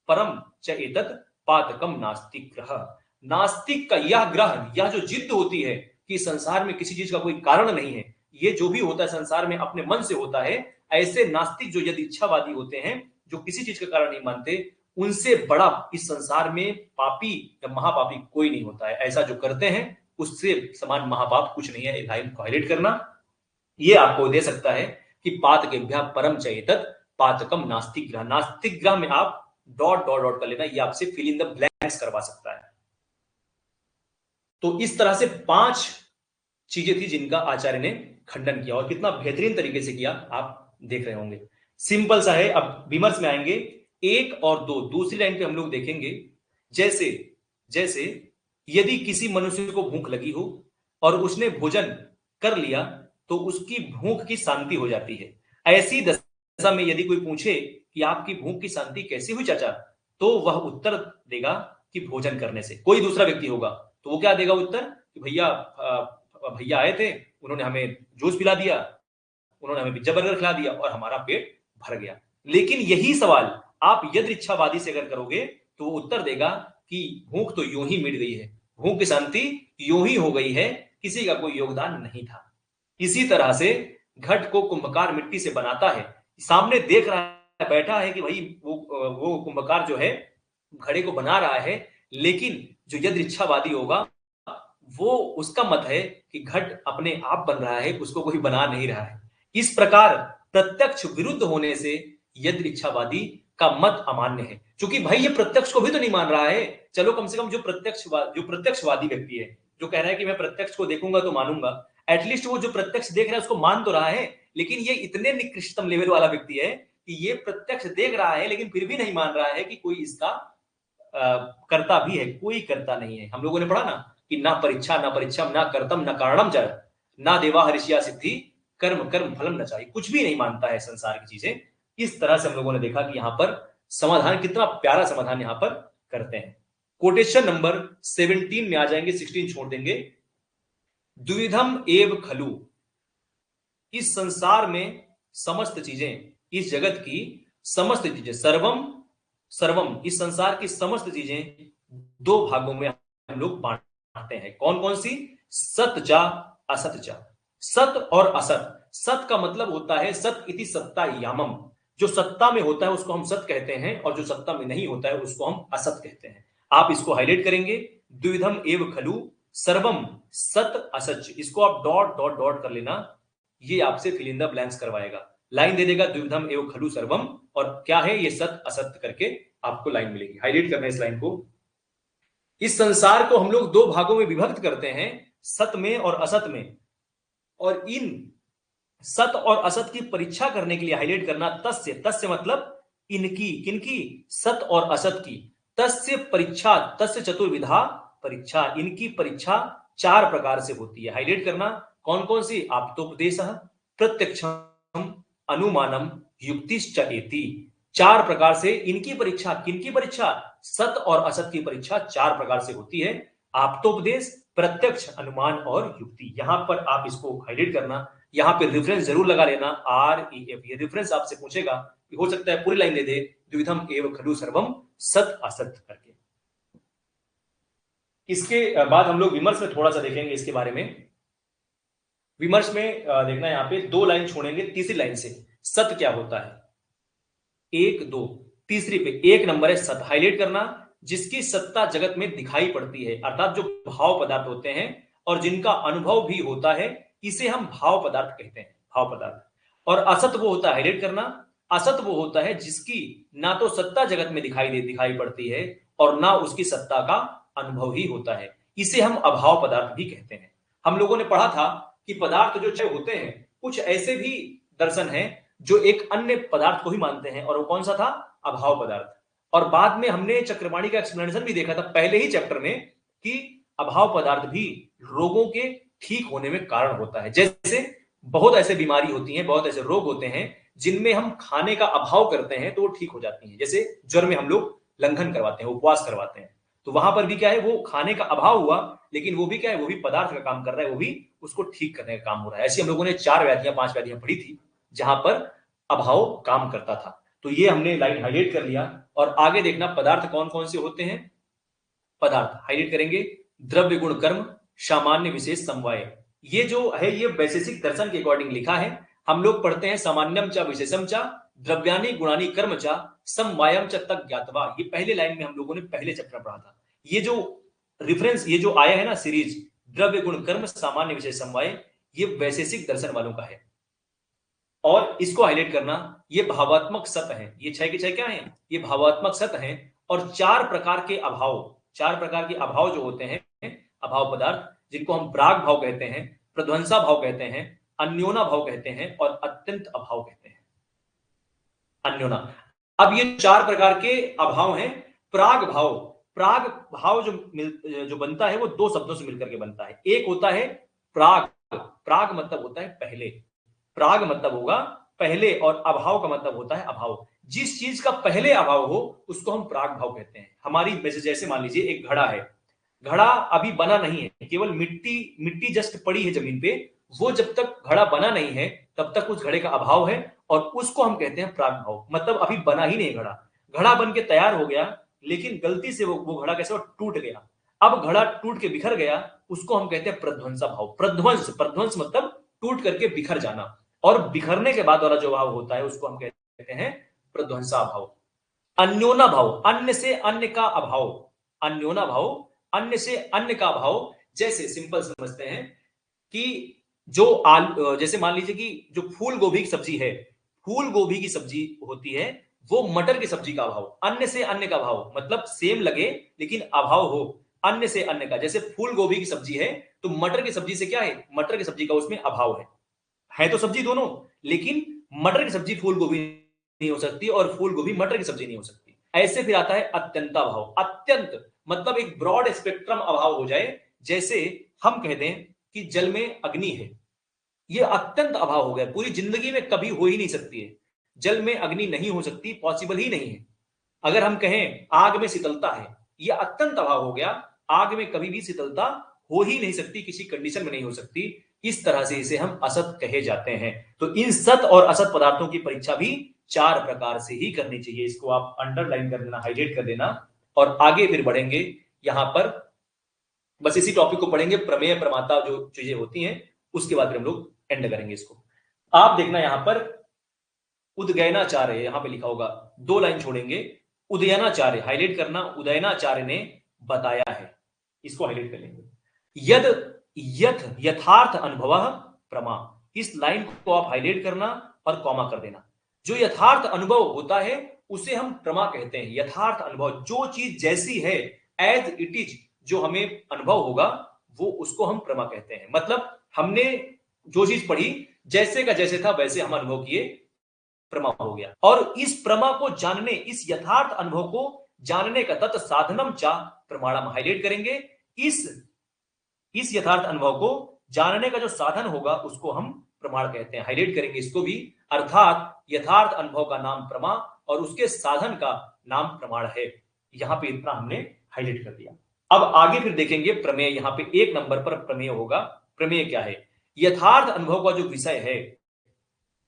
परम च एतत् पातकम नास्तिक ग्रह, नास्तिक का यह ग्रह, यह जो जिद्द होती है कि संसार में किसी चीज का कोई कारण नहीं है, ये जो भी होता है संसार में अपने मन से होता है। ऐसे नास्तिक जो यदि इच्छावादी होते हैं, जो किसी चीज का कारण नहीं मानते, उनसे बड़ा इस संसार में पापी या महापापी कोई नहीं होता है। ऐसा जो करते हैं उससे समान महापाप कुछ नहीं है। लाइन को हाईलाइट करना, ये आपको दे सकता है कि पात के भ्या परम चेतत पातकम नास्तिक ग्रह। नास्तिक ग्रह में आप डॉट डॉट डॉट कर लेना, ये आपसे फिल इन द ब्लैंक्स करवा सकता है। तो इस तरह से 5 चीजें थी जिनका आचार्य ने खंडन किया, और कितना बेहतरीन तरीके से किया आप देख रहे होंगे। सिंपल सा है। अब विमर्श में आएंगे 1 और 2, दूसरी लाइन पे हम लोग देखेंगे। जैसे जैसे यदि किसी मनुष्य को भूख लगी हो और उसने भोजन कर लिया तो उसकी भूख की शांति हो जाती है। ऐसी दशा में यदि कोई पूछे कि आपकी भूख की शांति कैसी हुई चाचा, तो वह उत्तर देगा कि भोजन करने से। कोई दूसरा व्यक्ति होगा तो वो क्या देगा उत्तर कि भैया भैया आए थे, उन्होंने हमें जूस पिला दिया, उन्होंने हमें पिज्जा बर्गर खिला दिया और हमारा पेट भर गया। लेकिन यही सवाल आप यदि इच्छावादी से अगर करोगे तो वो उत्तर देगा कि भूख तो यूं ही मिट गई है, भूख की शांति यूं ही हो गई है, किसी का कोई योगदान नहीं था। इसी तरह से घट को कुंभकार मिट्टी से बनाता है, सामने देख रहा है, बैठा है कि भाई वो कुंभकार जो है घड़े को बना रहा है, लेकिन जो यदि इच्छावादी होगा वो उसका मत है कि घट अपने आप बन रहा है, उसको कोई बना नहीं रहा है। इस प्रकार प्रत्यक्ष विरुद्ध होने से यदि इच्छावादी का मत अमान्य है, क्योंकि भाई ये प्रत्यक्ष को भी तो नहीं मान रहा है। चलो कम से कम जो प्रत्यक्षवादी व्यक्ति है, जो कह रहा है कि मैं प्रत्यक्ष को देखूंगा तो मानूंगा, एटलीस्ट वो जो प्रत्यक्ष देख रहा है उसको मान तो रहा है। लेकिन ये इतने निकृष्टतम लेवल वाला व्यक्ति है कि ये प्रत्यक्ष देख रहा है लेकिन फिर भी नहीं मान रहा है कि कोई इसका करता भी है। कोई करता नहीं है। हम लोगों ने पढ़ा ना कि ना परीक्षा ना परिच्छम ना कर्तम ना कारणम च ना देवा ऋषिया सिद्धि कर्म कर्म फलम न चाहिए, कुछ भी नहीं मानता है संसार की चीजें। इस तरह से हम लोगों ने देखा कि यहां पर समाधान, कितना प्यारा समाधान यहां पर करते हैं। कोटेशन नंबर 17 में आ जाएंगे, 16 छोड़ देंगे। द्विधम एव खलु, इस संसार में समस्त चीजें, इस जगत की समस्त चीजें, सर्वम सर्वम, इस संसार की समस्त चीजें 2 भागों में हम लोग बांटते हैं। कौन कौन सी? सत चा असत चा। सत और असत। सत का मतलब होता है सत इति सत्ता यामम, जो सत्ता में होता है उसको हम सत कहते हैं, और जो सत्ता में नहीं होता है उसको हम असत कहते हैं। आप इसको हाईलाइट करेंगे, द्विधम एव खलु सर्वम सत असच, इसको आप डॉट डॉट डॉट कर लेना, ये आपसे फिल इन द ब्लैंक्स करवाएगा। लाइन दे देगा द्विधम एव खलु सर्वम, और क्या है ये सत असत करके आपको लाइन मिलेगी। हाईलाइट करना इस लाइन को। इस संसार को हम लोग 2 भागों में विभक्त करते हैं, सत में और असत में। और इन सत और असत की परीक्षा करने के लिए हाईलाइट करना तस्य, तस्य मतलब इनकी, किनकी? सत और असत की। तस्य परीक्षा, तस्य चतुर्विधा परीक्षा, इनकी परीक्षा 4 प्रकार से होती है। हाईलाइट करना कौन कौन सी? आप्तोपदेशः, प्रत्यक्षम, अनुमानम, युक्तिश्च एति। 4 प्रकार से इनकी परीक्षा, किनकी परीक्षा? सत और असत की परीक्षा 4 प्रकार से होती है। आप्तोपदेश, प्रत्यक्ष, अनुमान और युक्ति। यहां पर आप इसको हाईलाइट करना, यहां पे रेफरेंस जरूर लगा लेना, REF, ये रेफरेंस आपसे पूछेगा हो सकता है पूरी लाइन दे दे, द्विविधम एव खलु सर्वम सत असत करके। इसके बाद हम लोग विमर्श में थोड़ा सा देखेंगे इसके बारे में। विमर्श में देखना यहाँ पे 2 लाइन छोड़ेंगे, तीसरी लाइन से सत क्या होता है, 1 2 तीसरी पे 1 नंबर है सत, हाईलाइट करना, जिसकी सत्ता जगत में दिखाई पड़ती है, अर्थात जो भाव पदार्थ होते हैं और जिनका अनुभव भी होता है, इसे हम भाव पदार्थ कहते हैं, भाव पदार्थ। और असत वो होता है, हाईलाइट करना, असत वो होता है जिसकी ना तो सत्ता जगत में दिखाई पड़ती है और ना उसकी सत्ता का अनुभव ही होता है, इसे हम अभाव पदार्थ भी कहते हैं। हम लोगों ने पढ़ा था कि पदार्थ जो छह होते हैं, कुछ ऐसे भी दर्शन हैं जो एक अन्य पदार्थ को ही मानते हैं, और वो कौन सा था, अभाव पदार्थ। और बाद में हमने चक्रवाणी का एक्सप्लेनेशन भी देखा था पहले ही चैप्टर में कि अभाव पदार्थ भी रोगों के ठीक होने में कारण होता है। जैसे बहुत ऐसे बीमारी होती हैं, बहुत ऐसे रोग होते हैं जिनमें हम खाने का अभाव करते हैं तो वो ठीक हो जाती हैं। जैसे ज्वर में हम लोग लंघन करवाते हैं, उपवास करवाते हैं, तो वहां पर भी क्या है, वो खाने का अभाव हुआ, लेकिन वो भी क्या है, वो भी पदार्थ का काम कर रहा है, वो भी उसको ठीक करने का काम हो रहा है। ऐसी हम लोगों ने 4 व्याधियां 5 व्याधियां पढ़ी थी जहां पर अभाव काम करता था। तो ये हमने लाइन हाईलाइट कर लिया। और आगे देखना पदार्थ कौन कौन से होते हैं, पदार्थ हाईलाइट करेंगे, द्रव्य गुण कर्म, सामान्य विशेष समवाय। ये जो है ये वैशेषिक दर्शन के अकॉर्डिंग लिखा है। हम लोग पढ़ते हैं सामान्यम च विशेषम च द्रव्यानि गुणानि कर्म च समवायम च तक ज्ञातवा। ये पहले लाइन में हम लोगों ने पहले चैप्टर पढ़ा था। ये जो रेफरेंस ये जो आया है ना सीरीज, द्रव्य गुण कर्म सामान्य विशेष समवाय, ये वैशेषिक दर्शन वालों का है। और इसको हाईलाइट करना, ये भावात्मक सत है। ये 6 के 6 क्या है, ये भावात्मक सत है। और 4 प्रकार के अभाव, 4 प्रकार के अभाव जो होते हैं अभाव पदार्थ, जिनको हम प्राग भाव कहते हैं, प्रध्वंसा भाव कहते हैं, अन्योना भाव कहते हैं और अत्यंत अभाव कहते हैं, अन्योना। अब ये 4 प्रकार के अभाव हैं। प्राग भाव, प्राग भाव जो बनता है वो 2 शब्दों से मिलकर के बनता है। एक होता है प्राग, प्राग मतलब होता है पहले, प्राग मतलब होगा पहले, और अभाव का मतलब होता है अभाव। जिस चीज का पहले अभाव हो उसको हम प्राग भाव कहते हैं। हमारी जैसे मान लीजिए एक घड़ा है, घड़ा अभी बना नहीं है, केवल मिट्टी मिट्टी जस्ट पड़ी है जमीन पे, वो जब तक घड़ा बना नहीं है तब तक उस घड़े का अभाव है, और उसको हम कहते हैं प्राग भाव। मतलब अभी बना ही नहीं घड़ा, घड़ा बन के तैयार हो गया, लेकिन गलती से वो घड़ा कैसे टूट गया, अब घड़ा टूट के बिखर गया, उसको हम कहते हैं प्रध्वंसा भाव। प्रध्वंस, प्रध्वंस मतलब टूट करके बिखर जाना, और बिखरने के बाद वाला जो भाव होता है उसको हम कहते हैं प्रध्वंसा भाव। अन्योना भाव, अन्य से अन्य का अभाव, अन्योना भाव, अन्य से अन्य का अभाव। जैसे सिंपल समझते हैं कि जो जैसे मान लीजिए कि जो फूल गोभी की सब्जी है, फूल गोभी की सब्जी होती है, वो मटर की सब्जी का अभाव, अन्य से अन्य का अभाव मतलब सेम लगे लेकिन अभाव हो अन्य से अन्य का। जैसे फूल गोभी की सब्जी है तो मटर की सब्जी से क्या है, मटर की सब्जी का उसमें अभाव है तो सब्जी दोनों, लेकिन मटर की सब्जी फूल गोभी नहीं हो सकती और फूल गोभी मटर की सब्जी नहीं हो सकती। ऐसे फिर आता है अत्यंता भाव। अत्यंत मतलब एक ब्रॉड स्पेक्ट्रम अभाव हो जाए, जैसे हम कह दें कि जल में अग्नि है, ये अत्यंत अभाव हो गया, पूरी जिंदगी में कभी हो ही नहीं सकती है, जल में अग्नि नहीं हो सकती, पॉसिबल ही नहीं है। अगर हम कहें आग में शीतलता है, यह अत्यंत अभाव हो गया, आग में कभी भी शीतलता हो ही नहीं सकती, किसी कंडीशन में नहीं हो सकती। इस तरह से इसे हम असत कहे जाते हैं। तो इन सत और असत पदार्थों की परीक्षा भी 4 प्रकार से ही करनी चाहिए। इसको आप अंडरलाइन कर देना, हाईलाइट कर देना, और आगे फिर बढ़ेंगे। यहां पर बस इसी टॉपिक को पढ़ेंगे, प्रमेय प्रमाता जो चीजें होती हैं, उसके बाद फिर हम लोग एंड करेंगे इसको। आप देखना यहां पर उदयनाचार्य, यहां पे लिखा होगा, 2 लाइन छोड़ेंगे, उदयनाचार्य हाईलाइट करना, उदयनाचार्य ने बताया है, इसको हाईलाइट कर लेंगे। यद यथ यथार्थ अनुभव प्रमा, इस लाइन को आप हाईलाइट करना और कॉमा कर देना। जो यथार्थ अनुभव होता है उसे हम प्रमा कहते हैं। यथार्थ अनुभव, जो चीज जैसी है एज इट इज, जो हमें अनुभव होगा वो उसको हम प्रमा कहते हैं। मतलब हमने जो चीज पढ़ी जैसे का जैसे था वैसे हम अनुभव किए, प्रमा हो गया। और इस प्रमा को जानने, इस यथार्थ अनुभव को जानने का तत् साधनम चा प्रमाणम, हाईलाइट करेंगे। इस यथार्थ अनुभव को जानने का जो साधन होगा उसको हम प्रमाण कहते हैं, हाईलाइट करेंगे इसको भी। अर्थात यथार्थ अनुभव का नाम प्रमा और उसके साधन का नाम प्रमाण है। यहां पे इतना हमने हाईलाइट कर दिया। अब आगे फिर देखेंगे प्रमेय। यहां पे 1 नंबर पर प्रमेय होगा। प्रमेय क्या है, यथार्थ अनुभव का जो विषय है,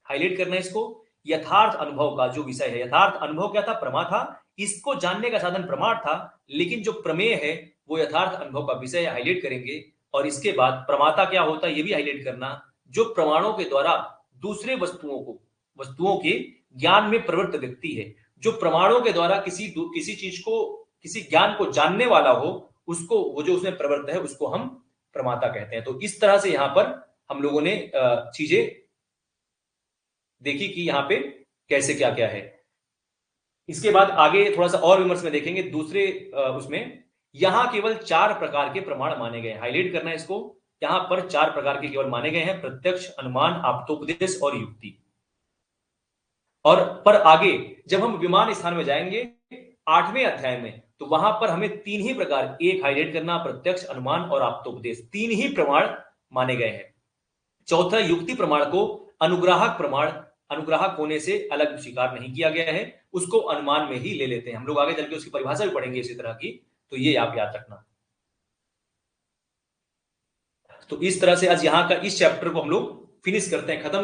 हाईलाइट करना है इसको। यथार्थ अनुभव का जो विषय है, यथार्थ अनुभव क्या था? प्रमा था। इसको जानने का साधन प्रमाण था, लेकिन जो प्रमेय है वो यथार्थ अनुभव का विषय हाईलाइट करेंगे। और इसके बाद प्रमाता क्या होता है ये भी हाईलाइट करना, जो प्रमाणों के द्वारा दूसरे वस्तुओं के ज्ञान में प्रवृत्त व्यक्ति है। जो प्रमाणों के द्वारा किसी चीज को, किसी ज्ञान को जानने वाला हो, उसको, वो जो उसमें प्रवृत्त है उसको हम प्रमाता कहते हैं। तो इस तरह से यहां पर हम लोगों ने चीजें देखी कि यहां पे कैसे क्या क्या है। इसके बाद आगे थोड़ा सा और विमर्श में देखेंगे दूसरे उसमें। यहां केवल 4 प्रकार के प्रमाण माने गए, हाईलाइट करना है इसको। यहां पर 4 प्रकार के केवल माने गए हैं, प्रत्यक्ष, अनुमान, आप्तोपदेश और युक्ति। और पर आगे जब हम विमान स्थान में जाएंगे 8वें अध्याय में, तो वहां पर हमें 3 ही प्रकार, एक हाईलाइट करना, प्रत्यक्ष, अनुमान और आप्तोपदेश, 3 ही प्रमाण माने गए हैं। चौथा, युक्ति प्रमाण को अनुग्राहक प्रमाण, अनुग्राहक होने से अलग स्वीकार नहीं किया गया है, उसको अनुमान में ही ले लेते हैं। हम लोग आगे चल के उसकी परिभाषा भी पढ़ेंगे इसी तरह की, तो ये आप याद रखना। तो इस तरह से आज यहाँ का इस चैप्टर को हम लोग फिनिश करते हैं, खत्म